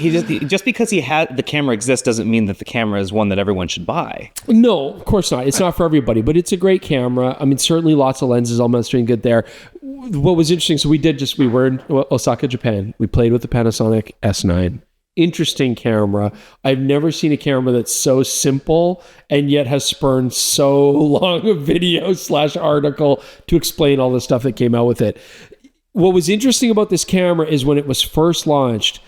just because the camera exists doesn't mean that the camera is one that everyone should buy. No, of course not. It's not for everybody, but it's a great camera. I mean, certainly lots of lenses. All doing good there. What was interesting, so we were in Osaka, Japan. We played with the Panasonic S9. Interesting camera. I've never seen a camera that's so simple and yet has spurned so long a video/article to explain all the stuff that came out with it. What was interesting about this camera is when it was first launched,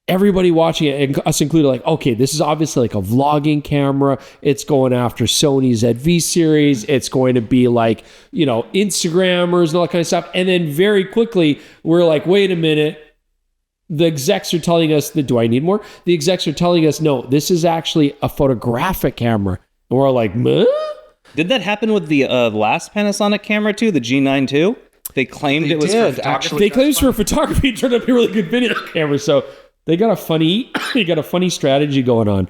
everybody watching it, and us included, like, okay, this is obviously like a vlogging camera. It's going after Sony's ZV series. It's going to be like, Instagrammers and all that kind of stuff. And then very quickly, we're like, wait a minute. The execs are telling us that, do I need more? The execs are telling us, no, this is actually a photographic camera. And we're like, meh? Did that happen with the last Panasonic camera too, the G9 too? They claimed it was for photography. They claimed it was for photography. It turned out to be a really good video camera. So they got a funny strategy going on.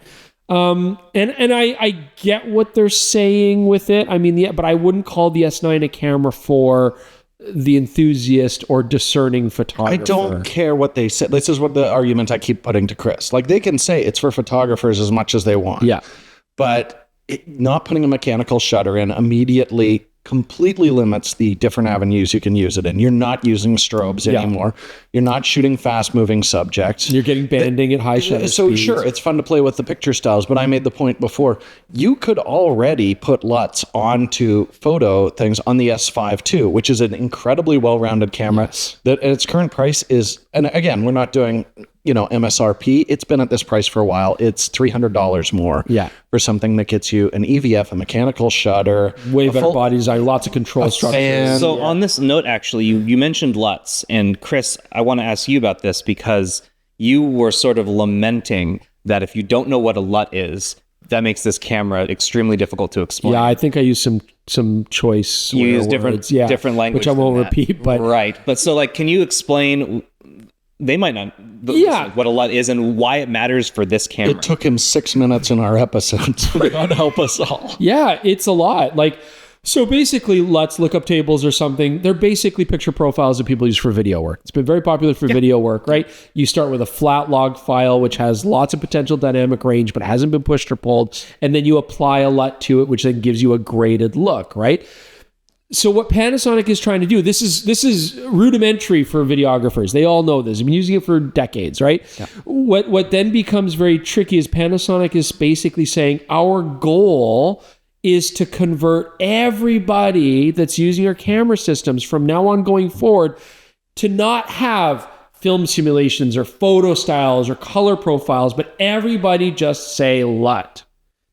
And I get what they're saying with it. I mean, but I wouldn't call the S9 a camera for the enthusiast or discerning photographer. I don't care what they say. This is what the argument I keep putting to Chris. Like, they can say it's for photographers as much as they want. Yeah. But not putting a mechanical shutter in immediately completely limits the different avenues you can use it in. You're not using strobes anymore. You're not shooting fast-moving subjects. You're getting banding at high shutter speeds. Sure, it's fun to play with the picture styles, but I made the point before, you could already put LUTs onto photo things on the S5 too, which is an incredibly well-rounded camera that at its current price is, and again, we're not doing MSRP. It's been at this price for a while. It's $300 more for something that gets you an EVF, a mechanical shutter, way better body design, lots of control structure. So on this note, actually, you mentioned LUTs, and Chris, I want to ask you about this because you were sort of lamenting that if you don't know what a LUT is, that makes this camera extremely difficult to explain. Yeah, I think I used some choice. You use different language, which I won't repeat. But right, but so like, can you explain? They might not what a LUT is and why it matters for this camera. It took him 6 minutes in our episode to help us all. Yeah, it's a lot. Like, so basically, LUTs, lookup tables or something, they're basically picture profiles that people use for video work. It's been very popular for video work, right? You start with a flat log file, which has lots of potential dynamic range, but hasn't been pushed or pulled. And then you apply a LUT to it, which then gives you a graded look, right? So what Panasonic is trying to do, this is rudimentary for videographers. They all know this. I've been using it for decades, right? Yeah. What then becomes very tricky is Panasonic is basically saying our goal is to convert everybody that's using our camera systems from now on going forward to not have film simulations or photo styles or color profiles, but everybody just say LUT.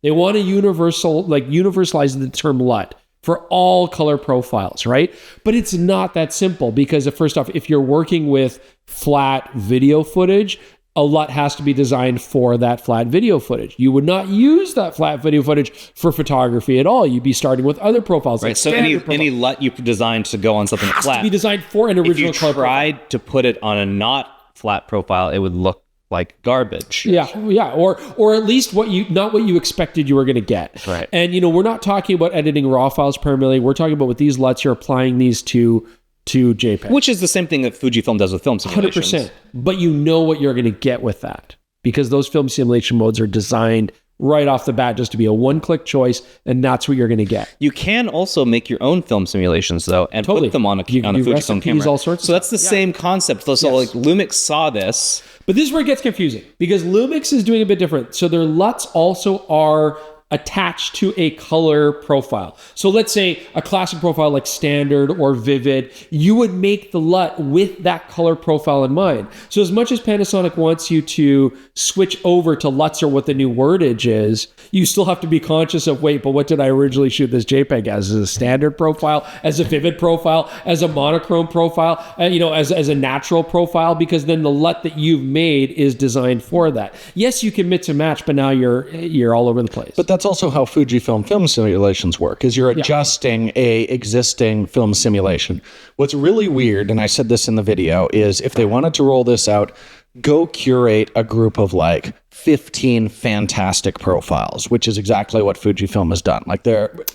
They want to universalize the term LUT for all color profiles, right? But it's not that simple because first off, if you're working with flat video footage, a LUT has to be designed for that flat video footage. You would not use that flat video footage for photography at all. You'd be starting with other profiles. Right, like so any LUT you designed to go on something has flat to be designed for an original if you tried to put it on a not flat profile, it would look like garbage. Yeah, or at least not what you expected you were going to get. Right. And we're not talking about editing raw files primarily. We're talking about with these LUTs, you're applying these to JPEG, which is the same thing that Fujifilm does with film simulations. 100%. But you know what you're going to get with that because those film simulation modes are designed right off the bat just to be a one-click choice, and that's what you're going to get. You can also make your own film simulations, though, and put them on a Fujifilm camera. All sorts so that's the same concept. So like Lumix saw this. But this is where it gets confusing because Lumix is doing a bit different. So their LUTs also are attached to a color profile. So let's say a classic profile like standard or vivid, you would make the LUT with that color profile in mind. So as much as Panasonic wants you to switch over to LUTs or what the new wordage is, you still have to be conscious of, wait, but what did I originally shoot this JPEG as? As a standard profile, as a vivid profile, as a monochrome profile, as a natural profile, because then the LUT that you've made is designed for that. Yes, you can mix and match, but now you're all over the place. But that's also how Fujifilm film simulations work, is you're adjusting a existing film simulation. What's really weird, and I said this in the video, is if they wanted to roll this out go curate a group of like 15 fantastic profiles, which is exactly what Fujifilm has done. Like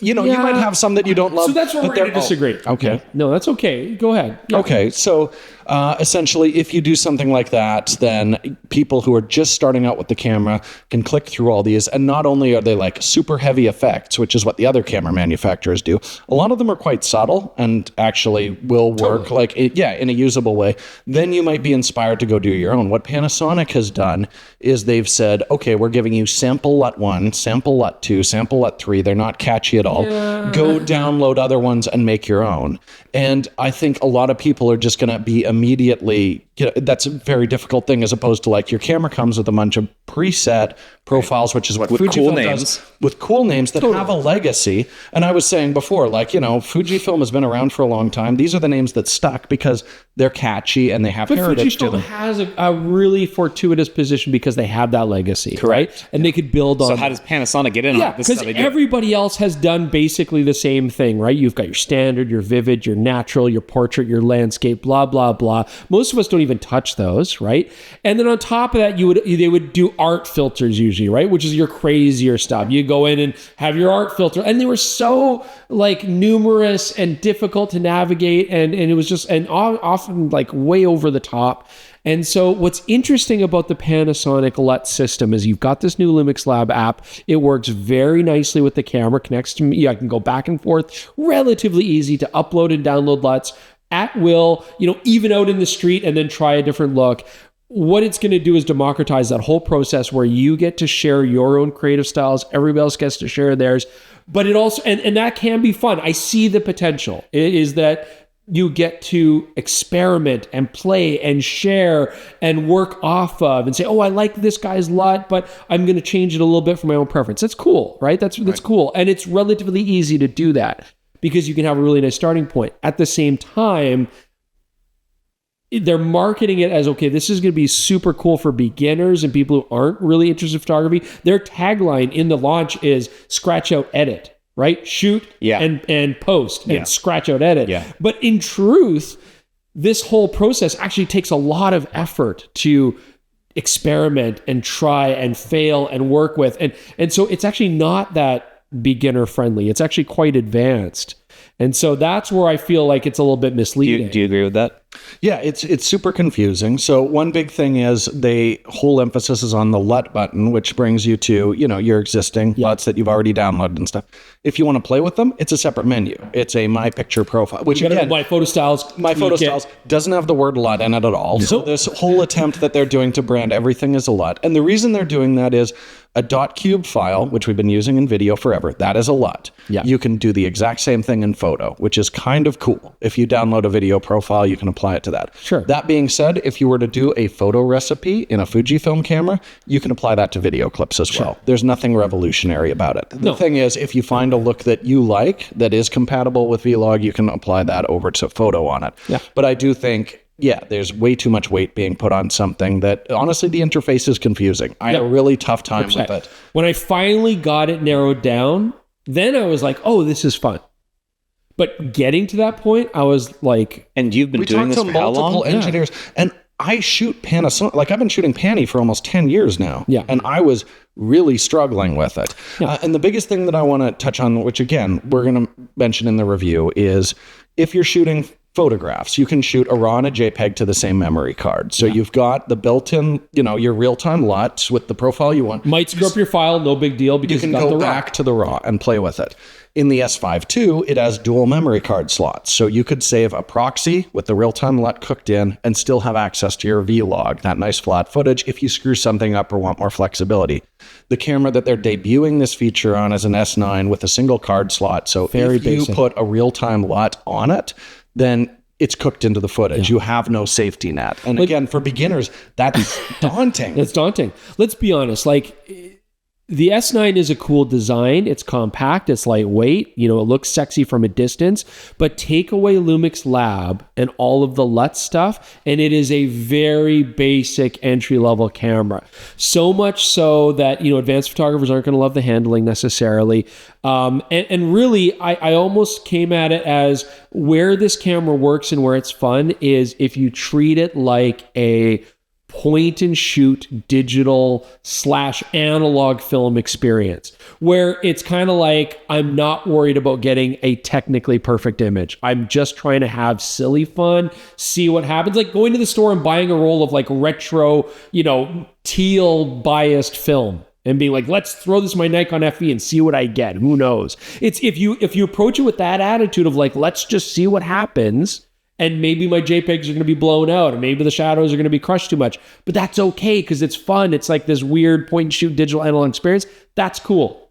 you might have some that you don't love. So that's where we're going to disagree. Okay. No, that's okay. Go ahead. Yeah. Okay. So essentially, if you do something like that, then people who are just starting out with the camera can click through all these. And not only are they like super heavy effects, which is what the other camera manufacturers do, a lot of them are quite subtle and actually will work in a usable way. Then you might be inspired to go do your own. What Panasonic has done is they've said, okay, we're giving you sample LUT 1, sample LUT 2, sample LUT 3. They're not catchy at all. Yeah. Go download other ones and make your own. And I think a lot of people are just going to be immediately, that's a very difficult thing, as opposed to like your camera comes with a bunch of preset profiles, which is what Fujifilm does, with cool names that have a legacy. And I was saying before, like, Fujifilm has been around for a long time. These are the names that stuck because they're catchy and they have heritage to them. Fujifilm has a really fortuitous position because they have that legacy, correct? Right? And they could build on. So how does Panasonic get in on this? Because everybody else has done basically the same thing, right? You've got your standard, your vivid, your natural, your portrait, your landscape, blah, blah, blah. Most of us don't even touch those, right? And then on top of that, they would do art filters usually, right? Which is your crazier stuff. You go in and have your art filter. And they were so like numerous and difficult to navigate. And it was just, and often like way over the top. And so what's interesting about the Panasonic LUT system is you've got this new Lumix Lab app. It works very nicely with the camera, connects to me. I can go back and forth, relatively easy to upload and download LUTs at will, even out in the street and then try a different look. What it's going to do is democratize that whole process where you get to share your own creative styles. Everybody else gets to share theirs. But it also, and that can be fun. I see the potential. It is that you get to experiment and play and share and work off of and say, oh, I like this guy's LUT, but I'm going to change it a little bit for my own preference. That's cool, right? That's cool. And it's relatively easy to do that because you can have a really nice starting point. At the same time, they're marketing it as, okay, this is going to be super cool for beginners and people who aren't really interested in photography. Their tagline in the launch is scratch out edit. Right? Shoot and post and scratch out edit. Yeah. But in truth, this whole process actually takes a lot of effort to experiment and try and fail and work with. And so it's actually not that beginner friendly. It's actually quite advanced. And so that's where I feel like it's a little bit misleading. Do you agree with that? Yeah, it's super confusing. So one big thing is whole emphasis is on the LUT button, which brings you to, your existing LUTs that you've already downloaded and stuff. If you want to play with them, it's a separate menu. It's a My Picture Profile, which again, My Photo Styles doesn't have the word LUT in it at all. So this whole attempt that they're doing to brand everything as a LUT. And the reason they're doing that is a .cube file, which we've been using in video forever, that is a LUT. Yeah. You can do the exact same thing in photo, which is kind of cool. If you download a video profile, you can apply it to that. Sure. That being said, if you were to do a photo recipe in a Fujifilm camera, you can apply that to video clips as well. There's nothing revolutionary about it. The thing is, if you find a look that you like that is compatible with Vlog, you can apply that over to photo on it. Yeah. But I do think, there's way too much weight being put on something that, honestly, the interface is confusing. I had a really tough time with it. When I finally got it narrowed down, then I was like, oh, this is fun. But getting to that point, I was like... And you've been doing this for how long? Multiple engineers. And I shoot Panasonic. Like, I've been shooting Pani for almost 10 years now. Yeah. And I was really struggling with it. Yeah. And the biggest thing that I want to touch on, which, again, we're going to mention in the review, is if you're shooting photographs, you can shoot a RAW and a JPEG to the same memory card. So you've got the built-in, your real-time LUTs with the profile you want. Might screw up your file, no big deal, because you can go back to the RAW and play with it. In the S5 II, it has dual memory card slots. So you could save a proxy with the real-time LUT cooked in and still have access to your Vlog, that nice flat footage, if you screw something up or want more flexibility. The camera that they're debuting this feature on is an S9 with a single card slot. So if you put a real-time LUT on it, then it's cooked into the footage. You have no safety net. And again, for beginners, that's daunting. It's daunting. Let's be honest. The S9 is a cool design. It's compact. It's lightweight. It looks sexy from a distance. But take away Lumix Lab and all of the LUT stuff, and it is a very basic entry-level camera. So much so that, advanced photographers aren't going to love the handling necessarily. And really, I almost came at it as where this camera works and where it's fun is if you treat it like a point and shoot digital / analog film experience where it's kind of like, I'm not worried about getting a technically perfect image. I'm just trying to have silly fun, see what happens. Like going to the store and buying a roll of like retro, teal biased film and being like, let's throw this in my Nikon FE and see what I get. Who knows? It's if you approach it with that attitude of like, let's just see what happens. And maybe my JPEGs are going to be blown out, or maybe the shadows are going to be crushed too much. But that's okay because it's fun. It's like this weird point and shoot digital analog experience. That's cool.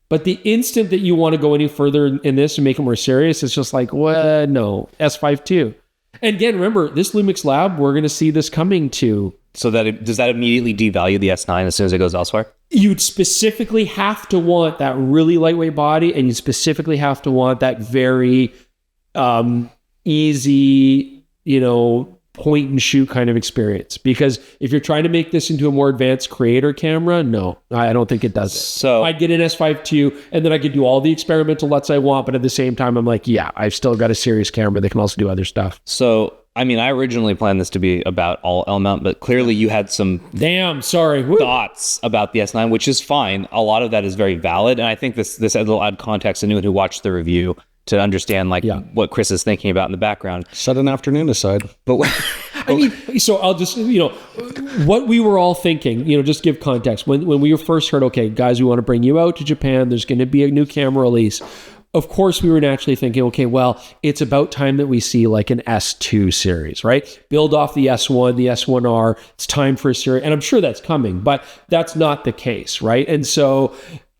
But the instant that you want to go any further in this and make it more serious, it's just like, well, no, S5 II. And again, remember, this Lumix Lab, we're going to see this coming to. So does that immediately devalue the S9 as soon as it goes elsewhere? You'd specifically have to want that really lightweight body, and you specifically have to want that very easy, point and shoot kind of experience. Because if you're trying to make this into a more advanced creator camera, no, I don't think it does it. So I'd get an S5 II, and then I could do all the experimental LUTs I want, but at the same time, I'm like, yeah, I've still got a serious camera that can also do other stuff. So, I mean, I originally planned this to be about all L mount, but clearly you had some thoughts about the S9, which is fine. A lot of that is very valid, and I think this will add context to anyone who watched the review to understand what Chris is thinking about in the background. Set an afternoon aside. But so I'll just, what we were all thinking, just give context. When we first heard, okay, guys, we want to bring you out to Japan. There's going to be a new camera release. Of course, we were naturally thinking, okay, well, it's about time that we see like an S2 series, right? Build off the S1, the S1R. It's time for a series. And I'm sure that's coming, but that's not the case, right? And so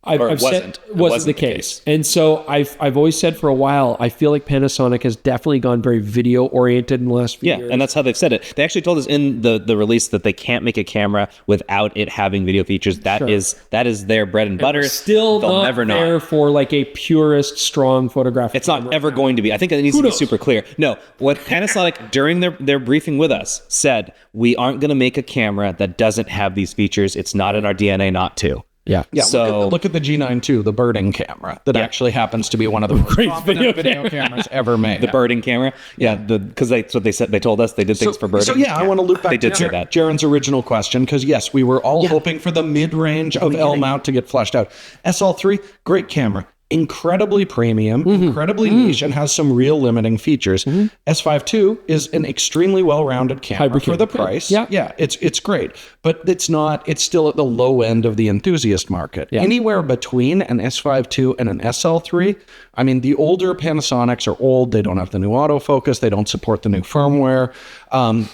wasn't the case. And so I've always said for a while, I feel like Panasonic has definitely gone very video oriented in the last few years. And that's how they've said it. They actually told us in the release that they can't make a camera without it having video features. That is their bread and butter. Still They'll not there for like a purist, strong photographic. It's not ever going to be. I think it needs to be super clear. No, what Panasonic during their briefing with us said, we aren't going to make a camera that doesn't have these features. It's not in our DNA not to. Yeah. So look at the G9 II, the birding camera that actually happens to be one of the most great video cameras ever made. The birding camera. Yeah. Because that's what they said. They told us they did things for birding. So I want to loop back they did say that. Jaron's original question, because yes, we were all hoping for the mid-range of L mount to get fleshed out. SL3, great camera. Incredibly premium, incredibly niche, and has some real limiting features. S5 II is an extremely well-rounded camera for the price. Yeah, it's great, but it's still at the low end of the enthusiast market. Anywhere between an S5 II and an SL3, I mean, the older Panasonics are old. They don't have the new autofocus. They don't support the new firmware.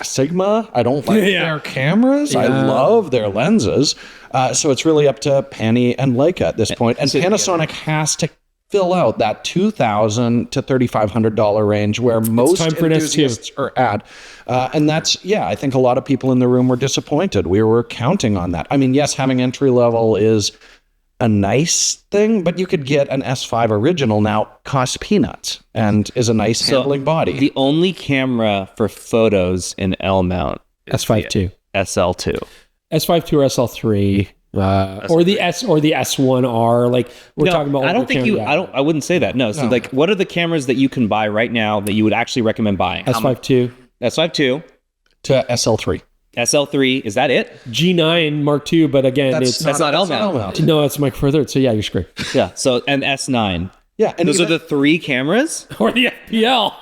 Sigma, I don't like their cameras. I love their lenses. So it's really up to Panny and Leica at this point. And Panasonic has to fill out that $2,000 to $3,500 range where most enthusiasts are at. And that's, I think a lot of people in the room were disappointed. We were counting on that. I mean, yes, having entry level is a nice thing, but you could get an S5 original now, costs peanuts, and is a nice handling body. The only camera for photos in L mount is S5 II. SL2. S5 II or SL3. Or the S1R, like we're talking about. I wouldn't say that. No. So like, what are the cameras that you can buy right now that you would actually recommend buying? S5 II. S5 II to SL3. SL3, is that it? G9 Mark II, but again, that's not L mount. No, it's Micro Four Thirds. So yeah, you're screwed. Yeah. So and S9. Yeah, and those are the three cameras, or the FPL.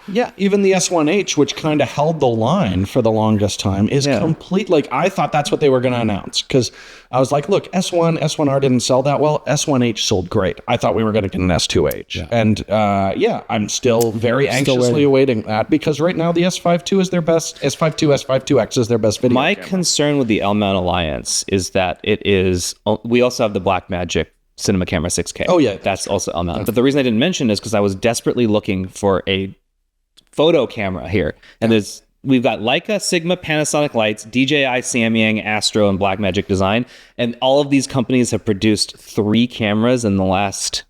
Yeah, even the S1H, which kind of held the line for the longest time, is complete. Like, I thought that's what they were going to announce, because I was like, look, S1R didn't sell that well. S1H sold great. I thought we were going to get an S2H. Yeah. And I'm still very anxiously awaiting that, because right now the S5 II is their best, S5 II, S5 IIX is their best video My camera. concern with the L mount Alliance is that we also have the Blackmagic Cinema Camera 6K. Oh, yeah. That's also L mount. But the reason I didn't mention is because I was desperately looking for a photo camera here, and we've got Leica, Sigma, Panasonic lights, DJI, Samyang, Astro, and Blackmagic Design, and all of these companies have produced 3 cameras in the last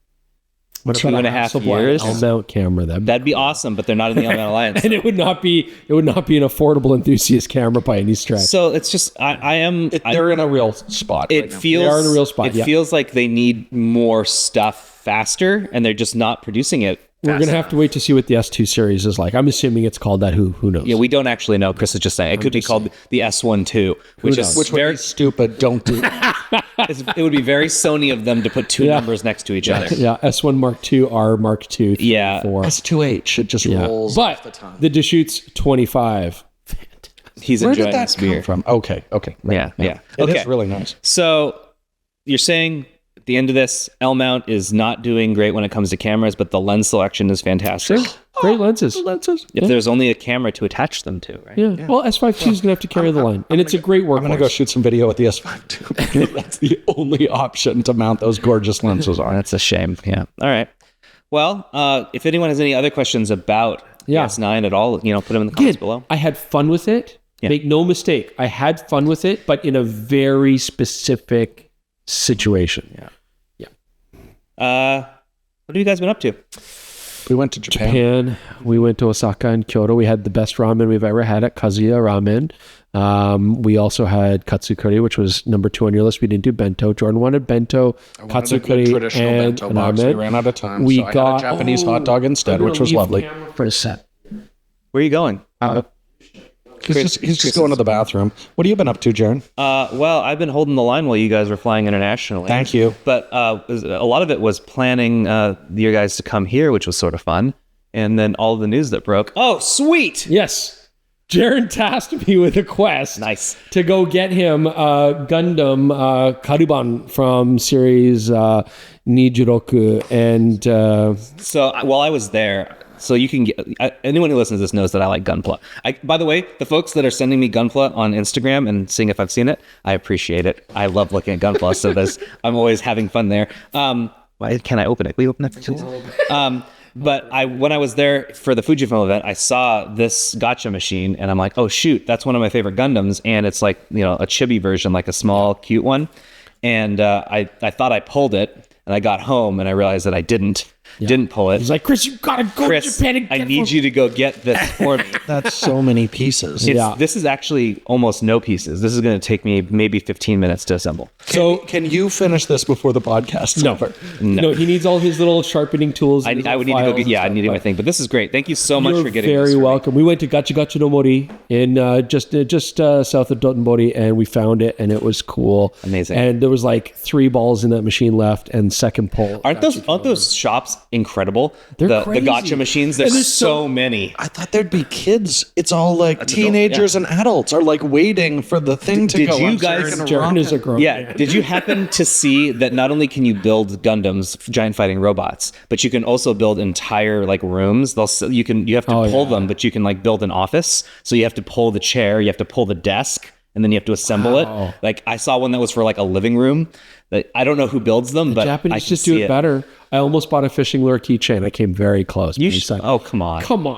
2.5 years. L-mount camera, that'd be awesome, but they're not in the L-mount Alliance. And it would not be an affordable enthusiast camera by any stretch. So it's just they're in a real spot. They are in a real spot. It feels like they need more stuff faster, and they're just not producing it We're going to have to wait to see what the S2 series is like. I'm assuming it's called that. Who knows? Yeah, we don't actually know. Chris is just saying. It could be called the S1 II, which would be stupid. Don't do that. It would be very Sony of them to put two numbers next to each other. Yeah, S1 Mark II, R Mark II, 3, Yeah. 4. S2H. It just rolls But off the tongue. the Deschutes 25. He's Where enjoying did that this beer. come from? Okay. Yeah. It Okay. is really nice. So you're saying at the end of this, L mount is not doing great when it comes to cameras, but the lens selection is fantastic. Great lenses. If there's only a camera to attach them to, right? Yeah. Well, S5 II is going to have to carry the line. And it's a great workhorse. I'm going to go shoot some video with the S5 too. That's the only option to mount those gorgeous lenses on. That's a shame. Yeah. All right. Well, if anyone has any other questions about the S9 at all, put them in the comments below. I had fun with it. Yeah. Make no mistake. I had fun with it, but in a very specific situation. What have you guys been up to? We went to Japan. We went to Osaka and Kyoto. We had the best ramen we've ever had at Kazuya Ramen. We also had katsukuri, which was number 2 on your list. We didn't do bento. Jordan wanted bento, katsukuri, traditional and bento box. ramen. We ran out of time. We so I got had a Japanese hot dog instead, which was lovely. For a set. Where are you going? He's just going to the bathroom. What have you been up to, Jaron? Well, I've been holding the line while you guys were flying internationally. Thank you. But a lot of it was planning your guys to come here, which was sort of fun. And then all of the news that broke. Oh, sweet! Yes. Jaron tasked me with a quest. Nice. To go get him Gundam Karuban from series Nijiroku. And So while I was there, so you can get, anyone who listens to this knows that I like Gunpla. By the way, the folks that are sending me Gunpla on Instagram and seeing if I've seen it, I appreciate it. I love looking at Gunpla, so I'm always having fun there. Why can I open it? Will you open that, please? But when I was there for the Fujifilm event, I saw this gacha machine, and I'm like, oh shoot, that's one of my favorite Gundams, and it's like a chibi version, like a small, cute one. And I thought I pulled it, and I got home, and I realized that I didn't pull it. he's like, Chris, you gotta go to Japan and I get need one." you to go get this for me. That's so many pieces. This is actually almost no pieces. This is going to take me maybe 15 minutes to assemble. So can you finish this before the podcast's over? No, he needs all his little sharpening tools. I would need to go get, I need to get my thing. But this is great. Thank you so much for getting this. You're very for me. welcome. We went to Gacha Gacha no Mori in just south of Dotonbori, and we found it, and it was cool. Amazing. And there was like 3 balls in that machine left, and second pull. Aren't those shops incredible? They're the crazy. gacha machines. There's so many. I thought there'd be kids. It's all like teenagers and adults are like waiting for the thing to Did go. you I'm guys- gonna Jaron rock is it. a grown Yeah. man. Did you happen to see that not only can you build Gundams, giant fighting robots, but you can also build entire like rooms. You have to pull them, but you can like build an office. So you have to pull the chair, you have to pull the desk, and then you have to assemble it. Like I saw one that was for like a living room. I don't know who builds them, but I Japanese can just see do it better. I almost bought a fishing lure keychain. I came very close. Oh, come on. Come on.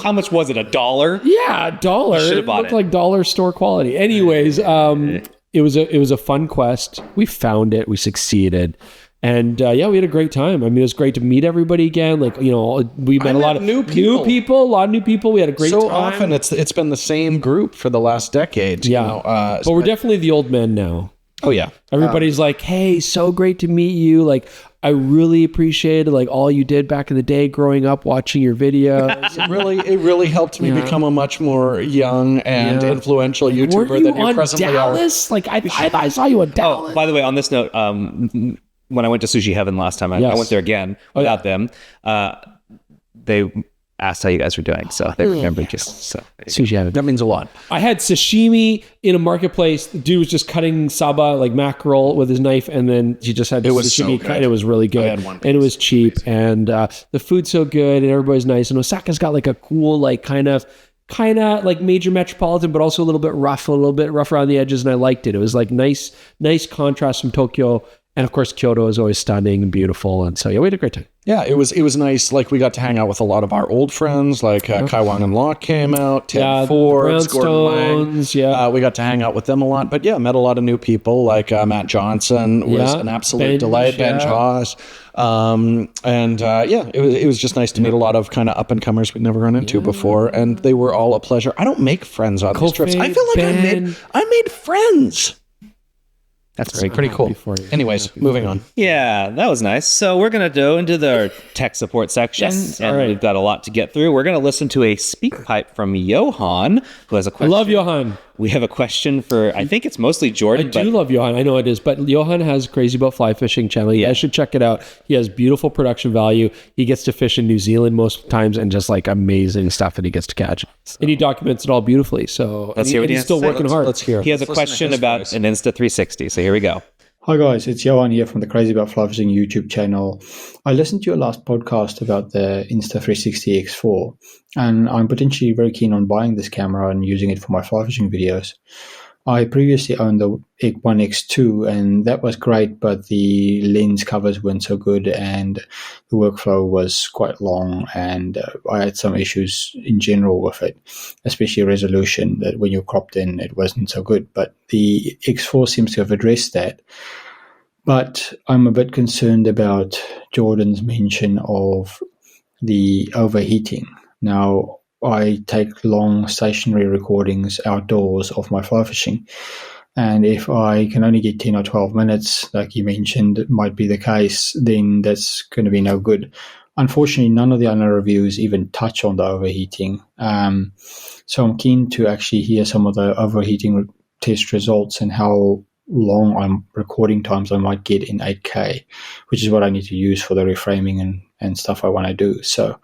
How much was it? $1? Yeah, $1. Should've bought looked it. like dollar store quality. Anyways, it was a fun quest. We found it. We succeeded. And we had a great time. I mean, it was great to meet everybody again. Like, we met a lot of new people. a lot of new people. We had a great time. So often it's been the same group for the last decade. Yeah. But we're definitely the old men now. Oh yeah. Everybody's like, hey, so great to meet you. Like, I really appreciated like all you did back in the day growing up, watching your videos. It really helped me become a much more young and influential YouTuber Were you than you on presently Dallas? Like, I saw you on Dallas. Oh, by the way, on this note, when I went to Sushi Heaven last time, I went there again without them. They asked how you guys were doing, so they remembered you. So Sushi Heaven. That means a lot. I had sashimi in a marketplace. The dude was just cutting saba, like mackerel, with his knife, and then he just had was so sashimi good. cut. It was really good. I had one and it was cheap, and the food's so good, and everybody's nice. And Osaka's got like a cool, like kind of like major metropolitan, but also a little bit rough around the edges, and I liked it. It was like nice contrast from Tokyo. And of course, Kyoto is always stunning and beautiful. And so, we had a great time. Yeah, it was nice. Like we got to hang out with a lot of our old friends. Like Kai Wang and Locke came out. Ted Forbes, Gordon Lang. Brownstones, we got to hang out with them a lot. But met a lot of new people. Like Matt Johnson was an absolute delight. Ben Joss. It was just nice to meet a lot of kind of up and comers we'd never run into before, and they were all a pleasure. I don't make friends on these trips. I feel like I made friends. That's great. Pretty cool. Anyways, moving on. Yeah, that was nice. So we're going to go into the tech support section, and we've got a lot to get through. We're going to listen to a speak pipe from Johan, who has a question. I love Johan. We have a question for, I think it's mostly Jordan. I do love Johan. I know it is, but Johan has Crazy About Fly Fishing channel. You guys should check it out. He has beautiful production value. He gets to fish in New Zealand most times, and just like amazing stuff that he gets to catch. And he documents it all beautifully. So let's hear what he's still working hard. Let's hear. He has a question about an Insta360. So here we go. Hi guys, it's Johan here from the Crazy About Fly Fishing YouTube channel. I listened to your last podcast about the Insta360 X4, and I'm potentially very keen on buying this camera and using it for my fly fishing videos. I previously owned the One X2, and that was great, but the lens covers weren't so good, and the workflow was quite long, and I had some issues in general with it, especially resolution, that when you cropped in, it wasn't so good. But the X4 seems to have addressed that. But I'm a bit concerned about Jordan's mention of the overheating. Now, I take long stationary recordings outdoors of my fly fishing. And if I can only get 10 or 12 minutes, like you mentioned, it might be the case, then that's going to be no good. Unfortunately, none of the other reviews even touch on the overheating. So I'm keen to actually hear some of the overheating test results and how long recording times I might get in 8K, which is what I need to use for the reframing and stuff I want to do. So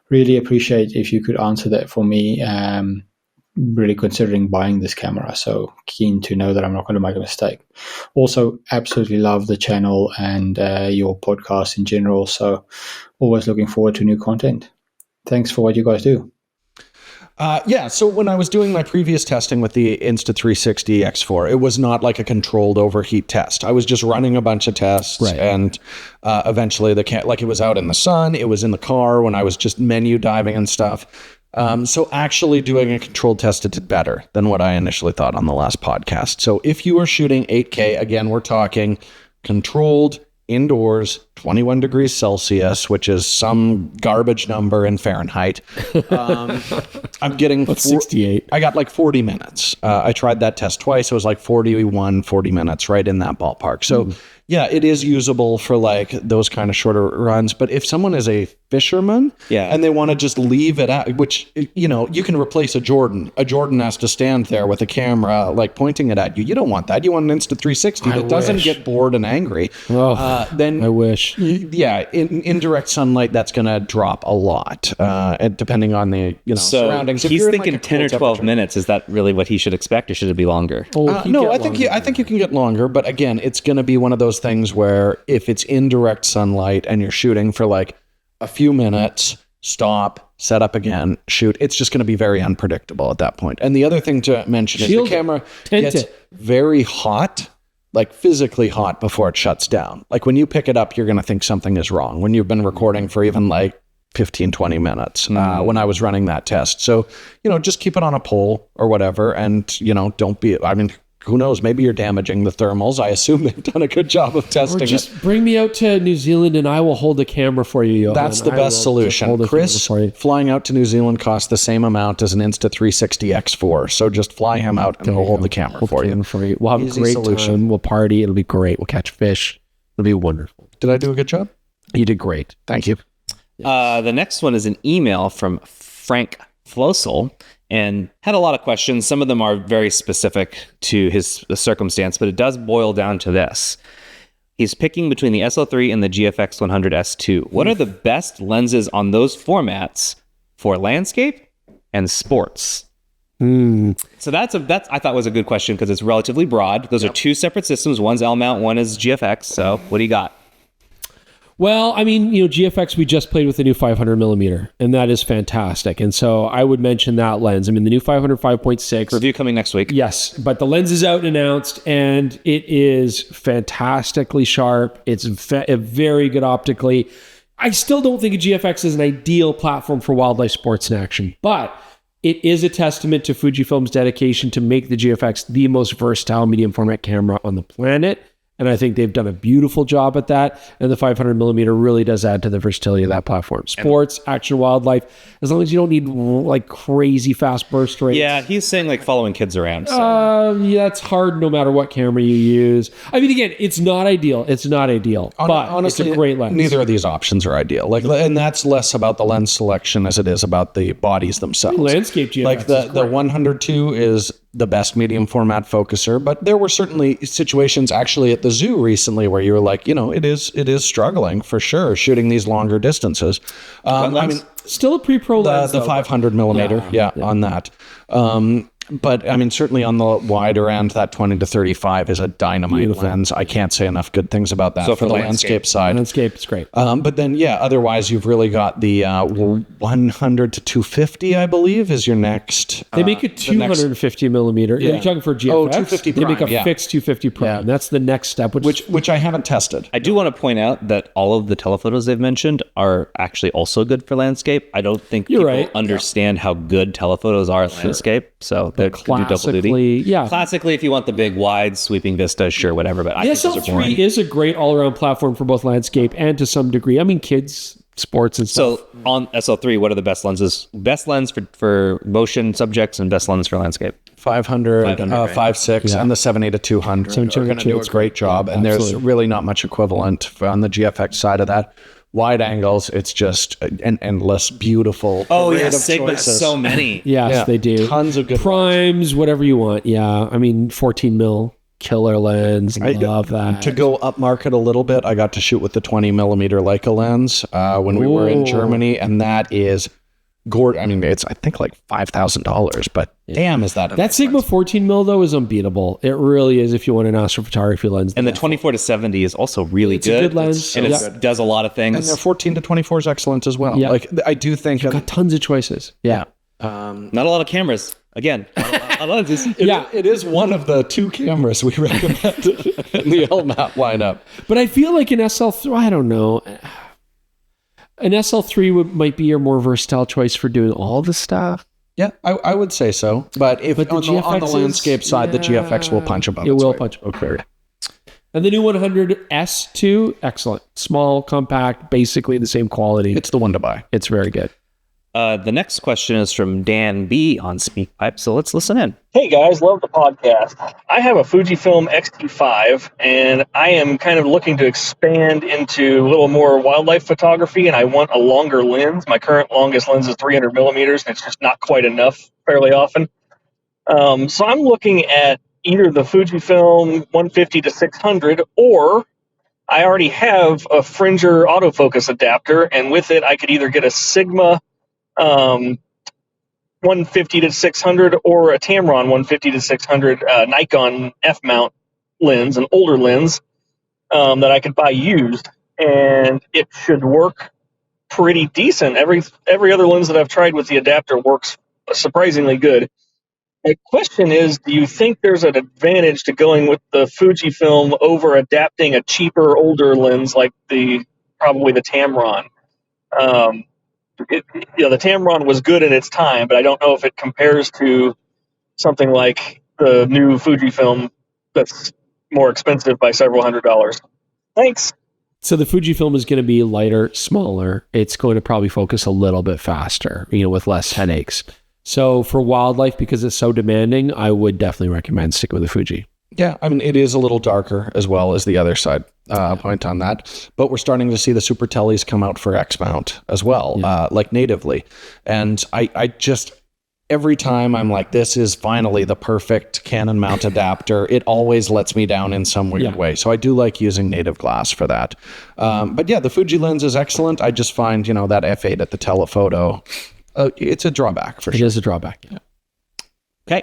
really appreciate if you could answer that for me. Really considering buying this camera, so keen to know that I'm not going to make a mistake. Also, absolutely love the channel and your podcast in general, so always looking forward to new content. Thanks for what you guys do. So when I was doing my previous testing with the Insta360 X4, it was not like a controlled overheat test. I was just running a bunch of tests, and eventually it was out in the sun, it was in the car when I was just menu diving and stuff. So actually doing a controlled test, it did better than what I initially thought on the last podcast. So if you are shooting 8K, again, we're talking controlled indoors, 21 degrees Celsius, which is some garbage number in Fahrenheit. I'm getting 68. I got like 40 minutes. I tried that test twice. It was like 40 minutes, right in that ballpark. So yeah, it is usable for like those kind of shorter runs. But if someone is a fisherman and they want to just leave it out, which, you know, you can replace a Jordan. A Jordan has to stand there with a camera like pointing it at you. You don't want that. You want an Insta360 that doesn't get bored and angry. Then I wish. In indirect sunlight, that's going to drop a lot, depending on the surroundings. If he's thinking like 10 or 12 minutes. Is that really what he should expect, or should it be longer? No, I think you can get longer. But again, it's going to be one of those things where if it's indirect sunlight and you're shooting for like a few minutes, stop, set up again, shoot, it's just going to be very unpredictable at that point. And the other thing to mention is the camera gets very hot, like physically hot, before it shuts down. Like when you pick it up, you're going to think something is wrong when you've been recording for even like 15, 20 minutes when I was running that test. So, just keep it on a pole or whatever. And, who knows? Maybe you're damaging the thermals. I assume they've done a good job of testing. Or just bring me out to New Zealand and I will hold the camera for you, Johan. That's the best solution. Chris, flying out to New Zealand costs the same amount as an Insta360 X4. So just fly him out and we'll hold the camera for you. We'll have a great time. We'll party. It'll be great. We'll catch fish. It'll be wonderful. Did I do a good job? You did great. Thank you. The next one is an email from Frank Flosel, and had a lot of questions. Some of them are very specific to his circumstance, but it does boil down to this. He's picking between the SL3 and the GFX100S II. What are the best lenses on those formats for landscape and sports? So that's I thought was a good question because it's relatively broad. Those are two separate systems. One's L mount, one is GFX. So what do you got? Well, GFX, we just played with the new 500 millimeter, and that is fantastic. And so I would mention that lens. The new 500 5.6. Review coming next week. Yes, but the lens is out and announced, and it is fantastically sharp. It's very good optically. I still don't think a GFX is an ideal platform for wildlife sports and action, but it is a testament to Fujifilm's dedication to make the GFX the most versatile medium format camera on the planet. And I think they've done a beautiful job at that. And the 500 millimeter really does add to the versatility of that platform. Sports, action, wildlife, as long as you don't need like crazy fast burst rates. Yeah, he's saying like following kids around. So. Yeah, it's hard no matter what camera you use. I mean, again, it's not ideal. It's not ideal, but honestly, it's a great lens. Neither of these options are ideal. Like, and that's less about the lens selection as it is about the bodies themselves. Landscape GFX like the 102 is the best medium format focuser, but there were certainly situations actually at the zoo recently where you were like, it is struggling for sure shooting these longer distances. I mean, still a pre-pro lens. The 500 millimeter, on that. But I mean, certainly on the wider end, that 20 to 35 is a dynamite lens. I can't say enough good things about that. So for the landscape side, landscape is great. But then, otherwise, you've really got the 100 to 250, I believe, is your next. They make a 250 millimeter. Yeah. You're talking for GFX? Oh, 250 prime. They make a fixed 250 prime. Yeah. That's the next step, which I haven't tested. I do want to point out that all of the telephotos they've mentioned are actually also good for landscape. I don't think people understand how good telephotos are at landscape. So they're classically, classically, if you want the big wide sweeping vistas, sure, whatever. But I think SL3 is a great all-around platform for both landscape and to some degree, I mean, kids, sports, and stuff. So on SL3, what are the best lenses? Best lens for motion subjects and best lens for landscape. 500, 5.6, and the 7.8 to 200 are going to do a great job. And there's really not much equivalent on the GFX side of that. Wide angles, it's just an endless, beautiful. Oh yeah, Sigma has so many. Yes, they do. Tons of good primes, whatever you want. Yeah, I mean, 14 mil killer lens. Love that. To go up market a little bit, I got to shoot with the 20 millimeter Leica lens when we were in Germany, and that is gorgeous. I mean, it's I think like $5,000, but damn, is that that Sigma 14 mil though is unbeatable. It really is if you want an astrophotography lens. And the 24 to 70 is also really good. A good lens, and it does a lot of things. And their 14 to 24 is excellent as well. Yeah. Like I do think you've got tons of choices. Yeah, not a lot of cameras. Again, a lot of this. It is one of the two cameras we recommend in the LMAP lineup. But I feel like an SL3, I don't know. An SL3 might be your more versatile choice for doing all the stuff. Yeah, I would say so. But if on the landscape side, the GFX will punch above. It will punch above. Okay. And the new 100S II, excellent. Small, compact, basically the same quality. It's the one to buy. It's very good. The next question is from Dan B on SpeakPipe, so let's listen in. Hey guys, love the podcast. I have a Fujifilm X-T5, and I am kind of looking to expand into a little more wildlife photography, and I want a longer lens. My current longest lens is 300 millimeters, and it's just not quite enough fairly often. So I'm looking at either the Fujifilm 150 to 600, or I already have a Fringer autofocus adapter, and with it I could either get a Sigma 150 to 600 or a Tamron 150 to 600 Nikon F-mount lens, an older lens that I could buy used, and it should work pretty decent. Every other lens that I've tried with the adapter works surprisingly good. My question is, do you think there's an advantage to going with the Fujifilm over adapting a cheaper, older lens like probably the Tamron? The Tamron was good in its time, but I don't know if it compares to something like the new Fujifilm that's more expensive by several $100s. Thanks. So the Fujifilm is going to be lighter, smaller. It's going to probably focus a little bit faster, with less headaches. So for wildlife, because it's so demanding, I would definitely recommend sticking with the Fuji. Yeah, I mean, it is a little darker as well as the other side point on that. But we're starting to see the super tellies come out for X mount as well, like natively. And I just, every time I'm like, this is finally the perfect Canon mount adapter, it always lets me down in some weird way. So I do like using native glass for that. But yeah, the Fuji lens is excellent. I just find, that f8 at the telephoto, it's a drawback for sure. It is a drawback. Yeah. Okay.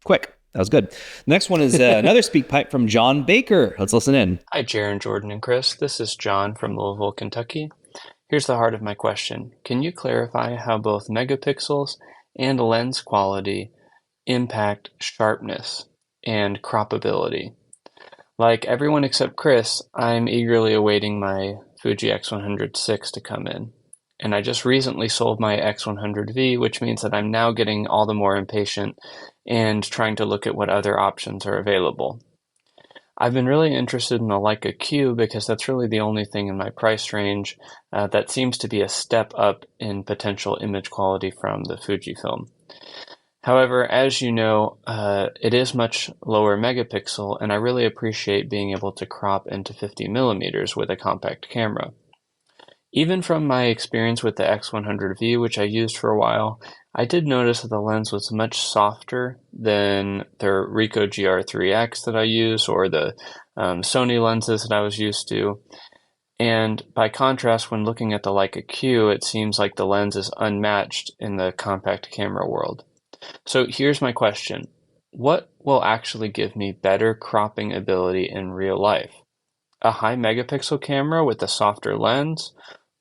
Quick. That was good. Next one is another SpeakPipe from John Baker. Let's listen in. Hi, Jaron, Jordan, and Chris. This is John from Louisville, Kentucky. Here's the heart of my question. Can you clarify how both megapixels and lens quality impact sharpness and croppability? Like everyone except Chris, I'm eagerly awaiting my Fuji X100 to come in. And I just recently sold my X100V, which means that I'm now getting all the more impatient and trying to look at what other options are available. I've been really interested in the Leica Q because that's really the only thing in my price range that seems to be a step up in potential image quality from the Fujifilm. However, as you know, it is much lower megapixel, and I really appreciate being able to crop into 50 millimeters with a compact camera. Even from my experience with the X100V, which I used for a while, I did notice that the lens was much softer than the Ricoh GR III X that I use, or the Sony lenses that I was used to. And by contrast, when looking at the Leica Q, it seems like the lens is unmatched in the compact camera world. So here's my question. What will actually give me better cropping ability in real life? A high megapixel camera with a softer lens,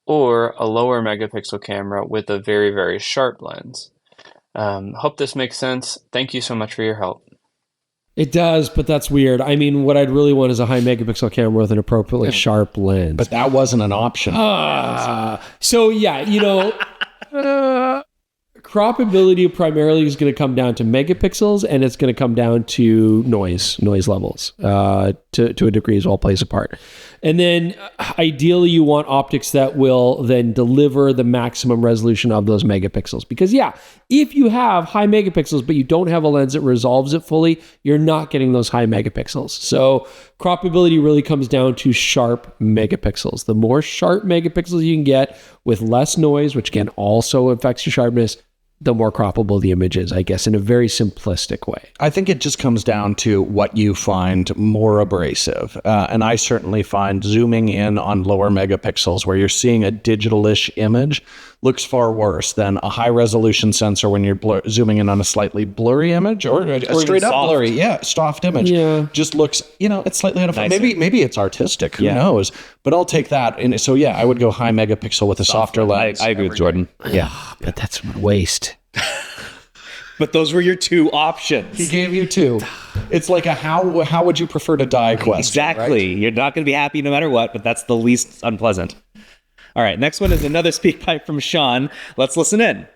or a lower megapixel camera with a very, very sharp lens? Hope this makes sense. Thank you so much for your help. It does, but that's weird. I mean, what I'd really want is a high megapixel camera with an appropriately sharp lens. But that wasn't an option. So yeah, croppability primarily is going to come down to megapixels, and it's going to come down to noise levels to a degree as well, plays a part. And then ideally you want optics that will then deliver the maximum resolution of those megapixels. Because if you have high megapixels, but you don't have a lens that resolves it fully, you're not getting those high megapixels. So croppability really comes down to sharp megapixels. The more sharp megapixels you can get with less noise, which again also affects your sharpness, the more croppable the image is, I guess, in a very simplistic way. I think it just comes down to what you find more abrasive. And I certainly find zooming in on lower megapixels where you're seeing a digital-ish image looks far worse than a high-resolution sensor when you're zooming in on a slightly blurry image or a straight-up blurry, soft image. Yeah. Just looks, it's slightly out of focus. Maybe it's artistic. Who knows? But I'll take that. And so, I would go high megapixel with a softer lens. I agree with Jordan. Yeah, but that's a waste. But those were your two options. He gave you two. It's like a how would you prefer to die question. Exactly. Right? You're not going to be happy no matter what, but that's the least unpleasant. All right, next one is another speak pipe from Sean. Let's listen in.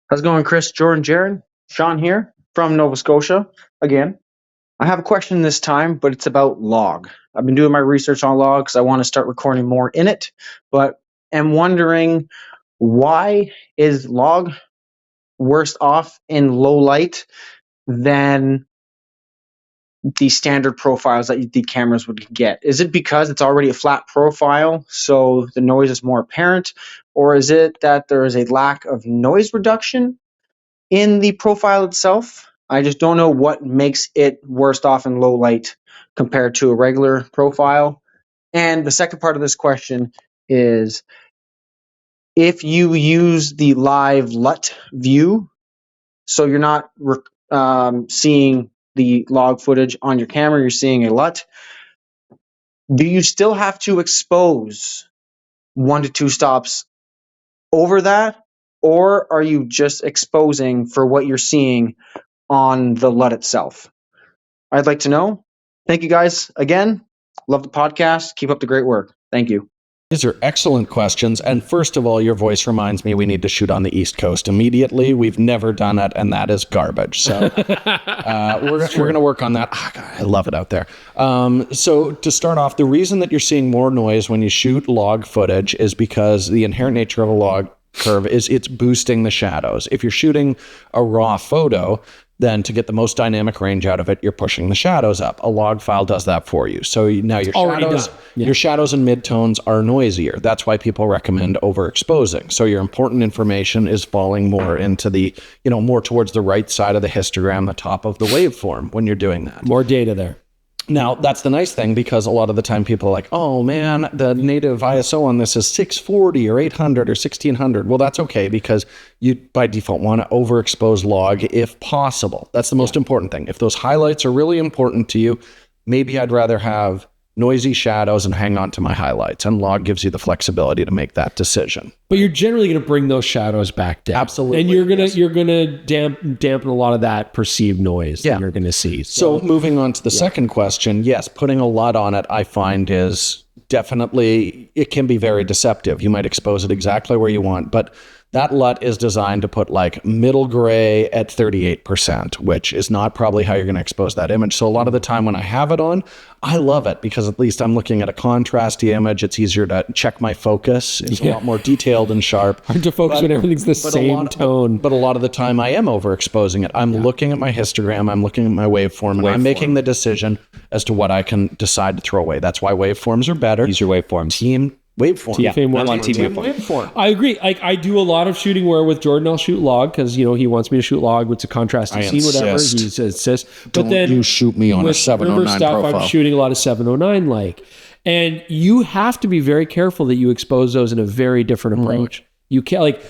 How's it going, Chris, Jordan, Jared? Sean here from Nova Scotia again. I have a question this time, but it's about log. I've been doing my research on log because I want to start recording more in it, but am wondering, why is log worse off in low light than the standard profiles that the cameras would get? Is it because it's already a flat profile, so the noise is more apparent? Or is it that there is a lack of noise reduction in the profile itself? I just don't know what makes it worse off in low light compared to a regular profile. And the second part of this question is, if you use the live LUT view, so you're not seeing the log footage on your camera, you're seeing a LUT, do you still have to expose 1 to 2 stops over that? Or are you just exposing for what you're seeing on the LUT itself? I'd like to know. Thank you guys again. Love the podcast. Keep up the great work. Thank you. These are excellent questions. And first of all, your voice reminds me we need to shoot on the East Coast immediately. We've never done it, and that is garbage. So we're going to work on that. Oh, God, I love it out there. So to start off, the reason that you're seeing more noise when you shoot log footage is because the inherent nature of a log curve is it's boosting the shadows. If you're shooting a raw photo, then to get the most dynamic range out of it, you're pushing the shadows up. A log file does that for you. So now your shadows and midtones are noisier. That's why people recommend overexposing. So your important information is falling more into the, more towards the right side of the histogram, the top of the waveform when you're doing that. More data there. Now, that's the nice thing, because a lot of the time people are like, oh man, the native ISO on this is 640 or 800 or 1600. Well, that's okay, because you by default want to overexpose log if possible. That's the most important thing. If those highlights are really important to you, maybe I'd rather have noisy shadows and hang on to my highlights, and log gives you the flexibility to make that decision. But you're generally going to bring those shadows back down. Absolutely. And you're going to dampen a lot of that perceived noise that you're going to see. So moving on to the second question, yes, putting a LUT on it, I find is definitely, it can be very deceptive. You might expose it exactly where you want, but That LUT is designed to put like middle gray at 38%, which is not probably how you're going to expose that image. So a lot of the time when I have it on, I love it because at least I'm looking at a contrasty image. It's easier to check my focus. It's a lot more detailed and sharp. Hard to focus when everything's the same tone. But a lot of the time I am overexposing it. I'm looking at my histogram, I'm looking at my waveform, and I'm making the decision as to what I can decide to throw away. That's why waveforms are better. Use your waveforms. Team waveform. Yeah, I'm on team waveform. I agree. Like I do a lot of shooting where with Jordan I'll shoot log because he wants me to shoot log with a contrasty scene, whatever. He insists. But then you shoot me on a 709 stuff, profile. I'm shooting a lot of 709 like. And you have to be very careful that you expose those in a very different approach. You can't like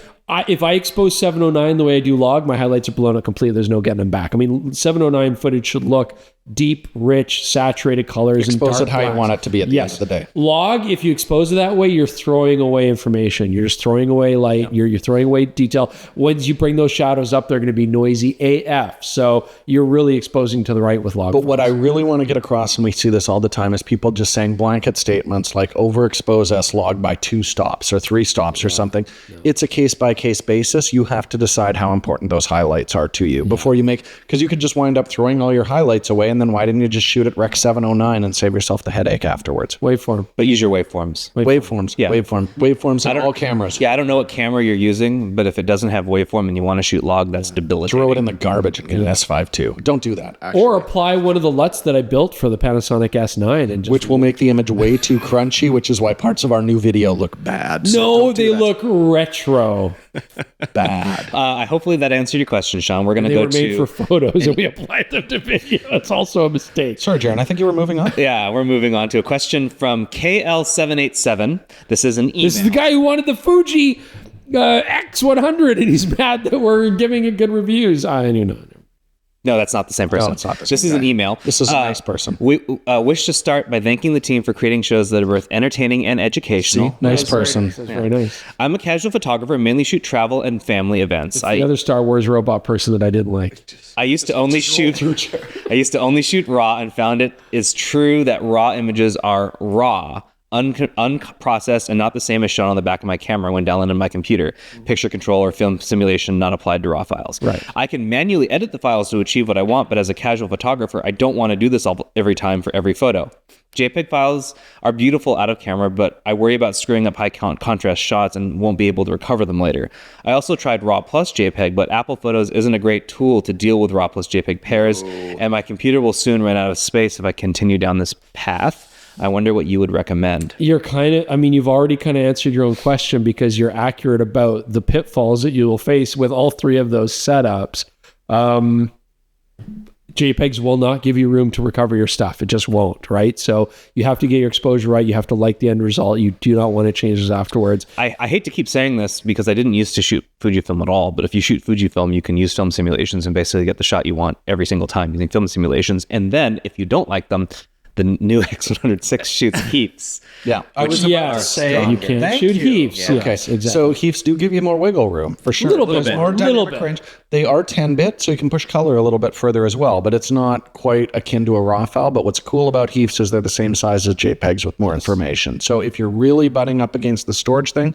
if I expose 709 the way I do log, my highlights are blown out completely. There's no getting them back. I mean, 709 footage should look deep, rich, saturated colors. Expose and it how you want it to be at the end of the day. Log, if you expose it that way, you're throwing away information. You're just throwing away light. You're throwing away detail. Once you bring those shadows up, they're going to be noisy AF. So you're really exposing to the right with log. But what I really want to get across, and we see this all the time, is people just saying blanket statements like overexpose S-log by 2 stops or 3 stops or something. It's a case-by-case basis. You have to decide how important those highlights are to you before you make, because you could just wind up throwing all your highlights away, and then why didn't you just shoot at Rec 709 and save yourself the headache afterwards? Waveform. But use your waveforms. Waveforms. Yeah. Waveforms on all cameras. Yeah, I don't know what camera you're using, but if it doesn't have waveform and you want to shoot log, that's debilitating. Throw it in the garbage and get an S5 too. Don't do that. Actually. Or apply one of the LUTs that I built for the Panasonic S9 and just which will make the image way too crunchy, which is why parts of our new video look bad. No, they look retro. Bad. Hopefully that answered your question, Sean. We're going to They go were made for photos and we applied them to video. It's also a mistake. Sorry, Jaron. I think you were moving on. Yeah, we're moving on to a question from KL787. This is an email. This is the guy who wanted the Fuji X100 and he's mad that we're giving it good reviews. I don't know. No, that's not the same person. No, it's not the same This is guy. an email. This is a nice person. We wish to start by thanking the team for creating shows that are both entertaining and educational. Nice person. That's very nice. I'm a casual photographer, mainly shoot travel and family events. The other Star Wars robot person that I didn't like. I used to only shoot raw and found it is true that raw images are raw, unprocessed, and not the same as shown on the back of my camera when downloaded my computer. Picture control or film simulation not applied to raw files. Right. I can manually edit the files to achieve what I want, but as a casual photographer, I don't want to do this every time for every photo. JPEG files are beautiful out of camera, but I worry about screwing up high contrast shots and won't be able to recover them later. I also tried RAW plus JPEG, but Apple Photos isn't a great tool to deal with RAW plus JPEG pairs, and my computer will soon run out of space if I continue down this path. I wonder what you would recommend. You've already kind of answered your own question because you're accurate about the pitfalls that you will face with all 3 of those setups. JPEGs will not give you room to recover your stuff. It just won't, right? So you have to get your exposure right. You have to like the end result. You do not want to change this afterwards. I hate to keep saying this because I didn't used to shoot Fujifilm at all, but if you shoot Fujifilm, you can use film simulations and basically get the shot you want every single time using film simulations. And then if you don't like them, the new X106 shoots heaps. Yeah. I was about to say you can't shoot heaps. Yeah. Okay. Exactly. So heaps do give you more wiggle room for sure. Little There's bit. more Little dynamic bit. range. They are 10-bit, so you can push color a little bit further as well, but it's not quite akin to a RAW file. But what's cool about heaps is they're the same size as JPEGs with more information. So if you're really butting up against the storage thing,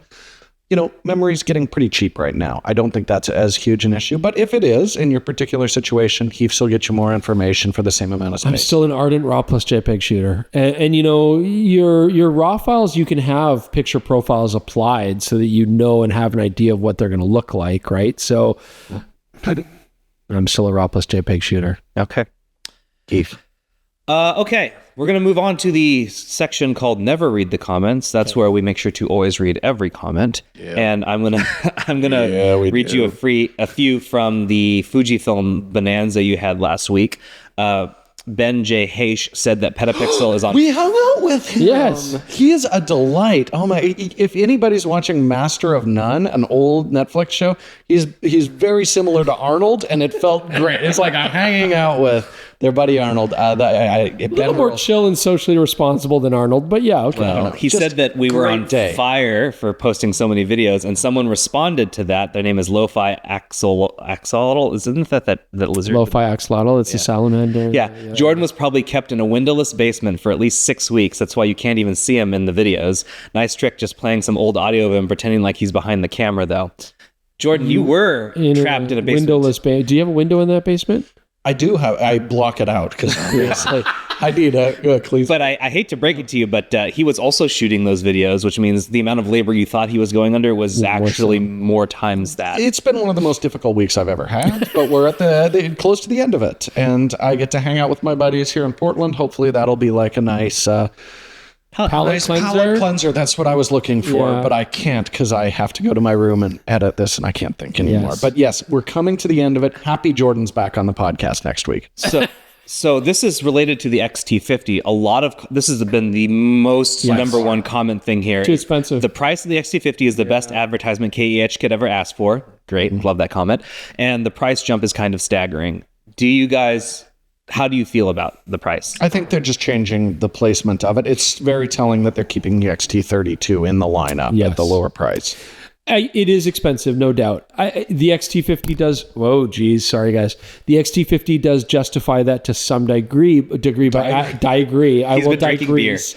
memory's getting pretty cheap right now. I don't think that's as huge an issue, but if it is in your particular situation, heaps will get you more information for the same amount of space. I'm still an ardent RAW plus JPEG shooter. And your RAW files, you can have picture profiles applied so that you know and have an idea of what they're going to look like, right? So I'm still a RAW plus JPEG shooter. Okay. Keith. Okay, we're going to move on to the section called Never Read the Comments. That's where we make sure to always read every comment. Yeah. And I'm going to read you a few from the Fujifilm Bonanza you had last week. Ben J. Haish said that PetaPixel is on... We hung out with him. Yes. He is a delight. Oh my, if anybody's watching Master of None, an old Netflix show, he's very similar to Arnold, and it felt great. It's like I'm hanging out with their buddy Arnold. A little more chill and socially responsible than Arnold, but yeah, okay. Well, he said that we were on fire for posting so many videos, and someone responded to that. Their name is Lo-Fi Axolotl. Isn't that lizard? Lo-Fi Axolotl. It's a salamander. Yeah. Jordan was probably kept in a windowless basement for at least 6 weeks. That's why you can't even see him in the videos. Nice trick, just playing some old audio of him, pretending like he's behind the camera, though. Jordan, you were trapped in a basement. Windowless Do you have a window in that basement? I do have. I block it out because obviously I need a clean. But I hate to break it to you, but he was also shooting those videos, which means the amount of labor you thought he was going under was actually more times that. It's been one of the most difficult weeks I've ever had, but we're at the close to the end of it, and I get to hang out with my buddies here in Portland. Hopefully, that'll be like a nice. Palette cleanser. That's what I was looking for, but I can't because I have to go to my room and edit this, and I can't think anymore. Yes. But yes, we're coming to the end of it. Happy Jordan's back on the podcast next week. So this is related to the XT50. This has been the most number one comment thing here. Too expensive. The price of the XT50 is the best advertisement KEH could ever ask for. Great, love that comment. And the price jump is kind of staggering. How do you feel about the price? I think they're just changing the placement of it. It's very telling that they're keeping the XT32 in the lineup at the lower price. It is expensive, no doubt. The XT50 does. Whoa, geez, sorry guys. The XT50 does justify that to some degree. I will digress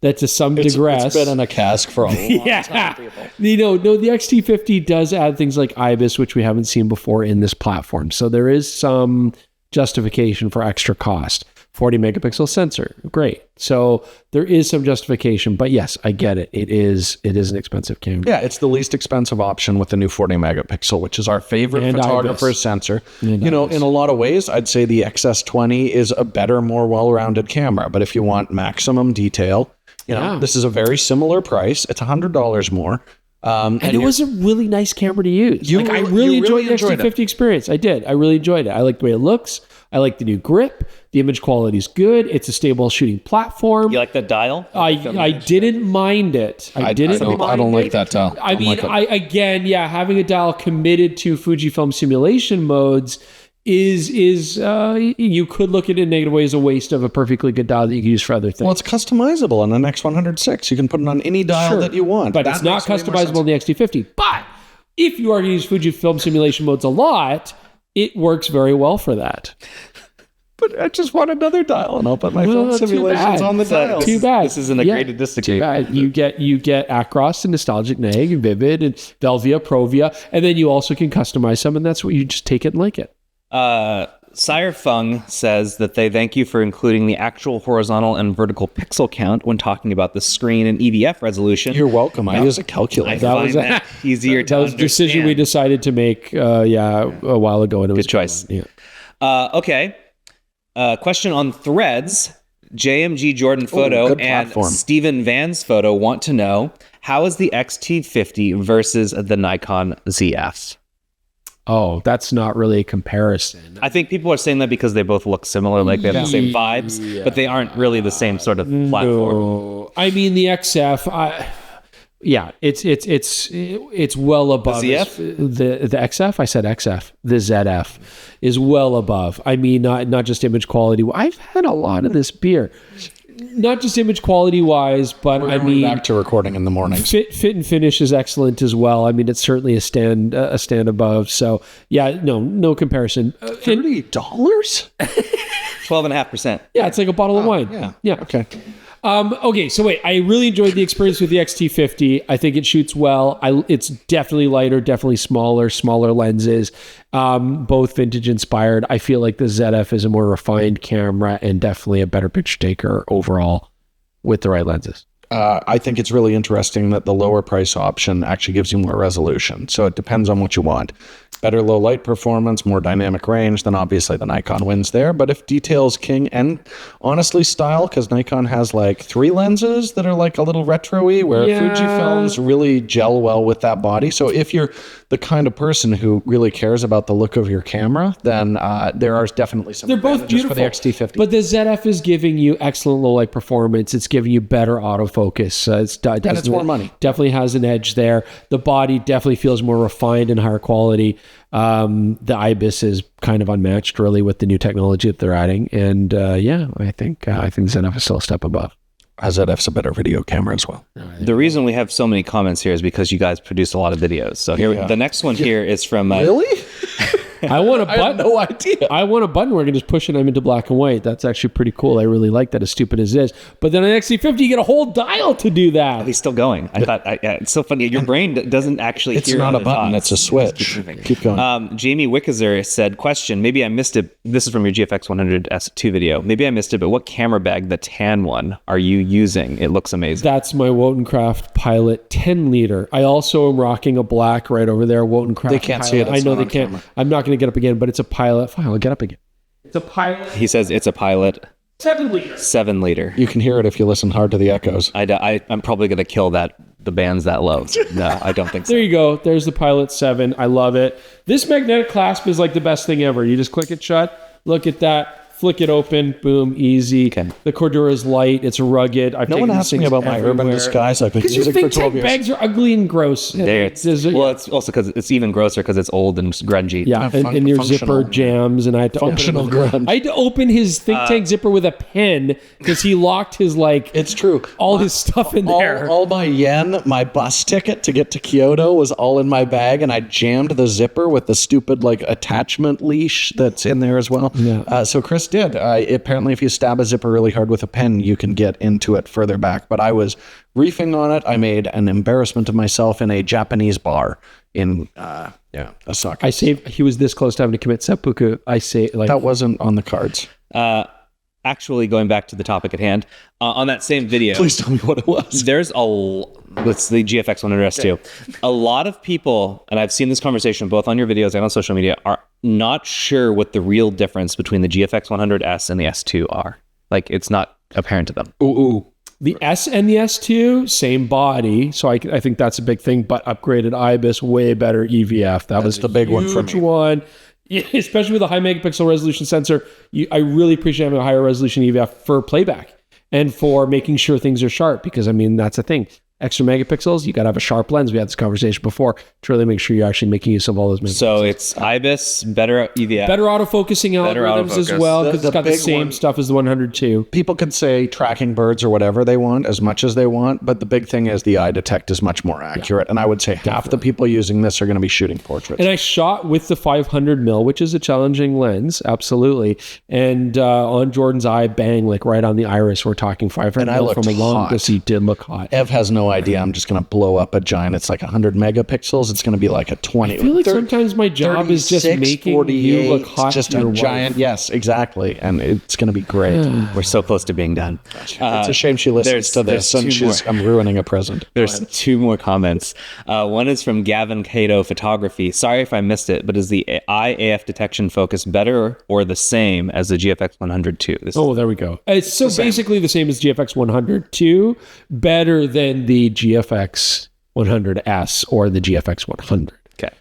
that to some degree. It's been in a cask for a long time, people. The XT50 does add things like IBIS, which we haven't seen before in this platform. So there is some justification for extra cost. 40 megapixel sensor, great. So there is some justification, but yes, I get it. It is an expensive camera. Yeah, it's the least expensive option with the new 40 megapixel, which is our favorite photographer's sensor. In a lot of ways, I'd say the XS20 is a better, more well-rounded camera. But if you want maximum detail, this is a very similar price. It's $100 more. And it was a really nice camera to use. I really enjoyed the XT50 experience. I did. I really enjoyed it. I like the way it looks. I like the new grip. The image quality is good. It's a stable shooting platform. You like the dial? I didn't mind it. I don't like that dial. Having a dial committed to Fujifilm simulation modes is you could look at it in negative ways, a waste of a perfectly good dial that you can use for other things. Well, it's customizable on the X100S. You can put it on any dial that you want. But it's not customizable in the XT50. But if you are going to use Fujifilm simulation modes a lot, it works very well for that. But I just want another dial, and I'll put my film simulations on the dial. Too bad. This isn't a great disagree. Too bad. You get Acros and Nostalgic Neg and Vivid and Velvia, Provia, and then you also can customize some, and that's what you just take it and like it. Sire Fung says that they thank you for including the actual horizontal and vertical pixel count when talking about the screen and EDF resolution. You're welcome. I use a calculator. That was easier to understand. That was a decision we decided to make a while ago. And it was good choice. Yeah. Okay. Question on Threads. JMG Jordan Photo and Stephen Van's Photo want to know, how is the XT50 versus the Nikon ZF? Oh, that's not really a comparison. I think people are saying that because they both look similar, like they have the same vibes, but they aren't really the same sort of platform. No. I mean, the XF, it's well above the ZF? The XF. I said XF. The ZF is well above. I mean, not just image quality. I've had a lot of this beer. Not just image quality wise, but I mean, back to recording in the morning. Fit and finish is excellent as well. I mean, it's certainly a stand above. So yeah, no comparison. $30? 12.5%. Yeah, it's like a bottle of wine. Yeah. Okay. Okay, so wait, I really enjoyed the experience with the XT50. I think it shoots well. It's definitely lighter, definitely smaller lenses, both vintage inspired. I feel like the ZF is a more refined camera and definitely a better picture taker overall with the right lenses. I think it's really interesting that the lower price option actually gives you more resolution. So it depends on what you want. Better low light performance, more dynamic range, then obviously the Nikon wins there. But if detail's king, and honestly style, because Nikon has like 3 lenses that are like a little retro-y, where Fujifilms really gel well with that body. So if you're the kind of person who really cares about the look of your camera, then there are definitely some advantages for the XT50. But the ZF is giving you excellent low light performance. It's giving you better autofocus. And it's more money. Definitely has an edge there. The body definitely feels more refined and higher quality. The IBIS is kind of unmatched really with the new technology that they're adding. And I think ZF is still a step above. ZF's a better video camera as well. The reason we have so many comments here is because you guys produce a lot of videos. So here, the next one here is from... Really? I want a I had button. no idea. I want a button where I can just push it. I'm into black and white. That's actually pretty cool. I really like that, as stupid as it is. But then on XC50, you get a whole dial to do that. He's still going. I thought it's so funny. Your brain doesn't actually It's hear not a other button. thoughts. It's a switch. Keep going. Jamie Wickizer said, question, maybe I missed it. This is from your GFX100S II video. Maybe I missed it, but what camera bag, the tan one, are you using? It looks amazing. That's my Wotencraft Pilot 10 liter. I also am rocking a black right over there. Wotencraft. They can't Pilot. see it. I It's know not they on can't. camera. I'm not going to get up again, but it's a Pilot. Fine, I'll get up again. It's a Pilot He says it's a Pilot 7 liter. 7 liter. You can hear it if you listen hard to the echoes. I'm probably going to kill the bands that low. No, I don't think so. There you go. There's the Pilot 7. I love it. This magnetic clasp is like the best thing ever. You just click it shut. Look at that. Flick it open, boom, easy. Okay. The Cordura is light, it's rugged. No one asked me about my urban disguise. I've been Because you using for think 12 tech years. bags are ugly and gross. It's also because it's even grosser because it's old and grungy. Yeah, and your functional- zipper jams, and I had to Functional open it. grunge. I had to open his think tank zipper with a pen because he locked his It's true. all his stuff in there. All my yen, my bus ticket to get to Kyoto was all in my bag, and I jammed the zipper with the stupid attachment leash that's in there as well. Yeah. So Chris did. Apparently, if you stab a zipper really hard with a pen, you can get into it further back. But I was reefing on it. I made an embarrassment of myself in a Japanese bar in Osaka. He was this close to having to commit seppuku. That wasn't on the cards. Actually, going back to the topic at hand, on that same video, Please tell me what it was. there's it's the GFX100S II. A lot of people, and I've seen this conversation both on your videos and on social media, are not sure what the real difference between the GFX100S and the S2 are. It's not apparent to them. Ooh. the S and the S2, same body. So I think that's a big thing, but upgraded IBIS, way better EVF. That was the big one for me. one. Yeah, especially with a high megapixel resolution sensor. I really appreciate having a higher resolution EVF for playback and for making sure things are sharp, because that's a thing. Extra megapixels, you got to have a sharp lens. We had this conversation before to really make sure you're actually making use of all those megapixels. So it's IBIS, better EVF. Better autofocusing Better algorithms as autofocus. well, because it's got the big same one- stuff as the 102. People can say tracking birds or whatever they want, as much as they want, but the big thing is the eye detect is much more accurate. And I would say half the people using this are going to be shooting portraits. And I shot with the 500mm, which is a challenging lens, absolutely. And on Jordan's eye, bang, right on the iris. We're talking 500mm And I looked from a long hot. distance. He did look hot. Ev has no idea. I'm just going to blow up a giant. It's 100 megapixels. It's going to be a 20. I feel like sometimes my job is just 36, making 48, you look hot just to a your giant. wife. Yes, exactly. And it's going to be great. We're so close to being done. It's a shame she listens to this, and I'm ruining a present. There's two more comments. One is from Gavin Cato Photography. Sorry if I missed it, but is the eye AF detection focus better or the same as the GFX 102? Oh, there we go. It's so basically the same as GFX 102, better than the GFX 100S or the GFX 100. Okay.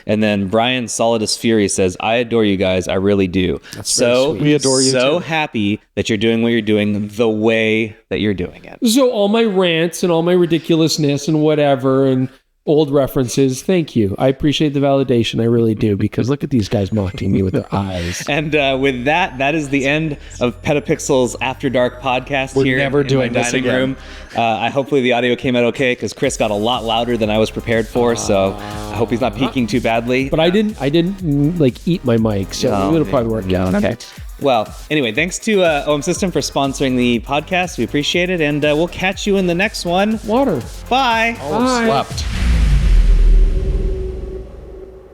And then Brian Solidus Fury says, I adore you guys. I really do. We adore you So too. happy that you're doing what you're doing the way that you're doing it. So all my rants and all my ridiculousness and whatever and old references, thank you. I appreciate the validation. I really do, because look at these guys mocking me with their eyes. And with that is the end of PetaPixel's After Dark podcast. We're here never in doing my this dining again. room. I hopefully the audio came out okay, because Chris got a lot louder than I was prepared for. So I hope he's not peaking too badly. But I didn't eat my mic, so it'll probably work out. Okay. Well, anyway, thanks to OM System for sponsoring the podcast. We appreciate it, and we'll catch you in the next one. Water. Bye. Slept.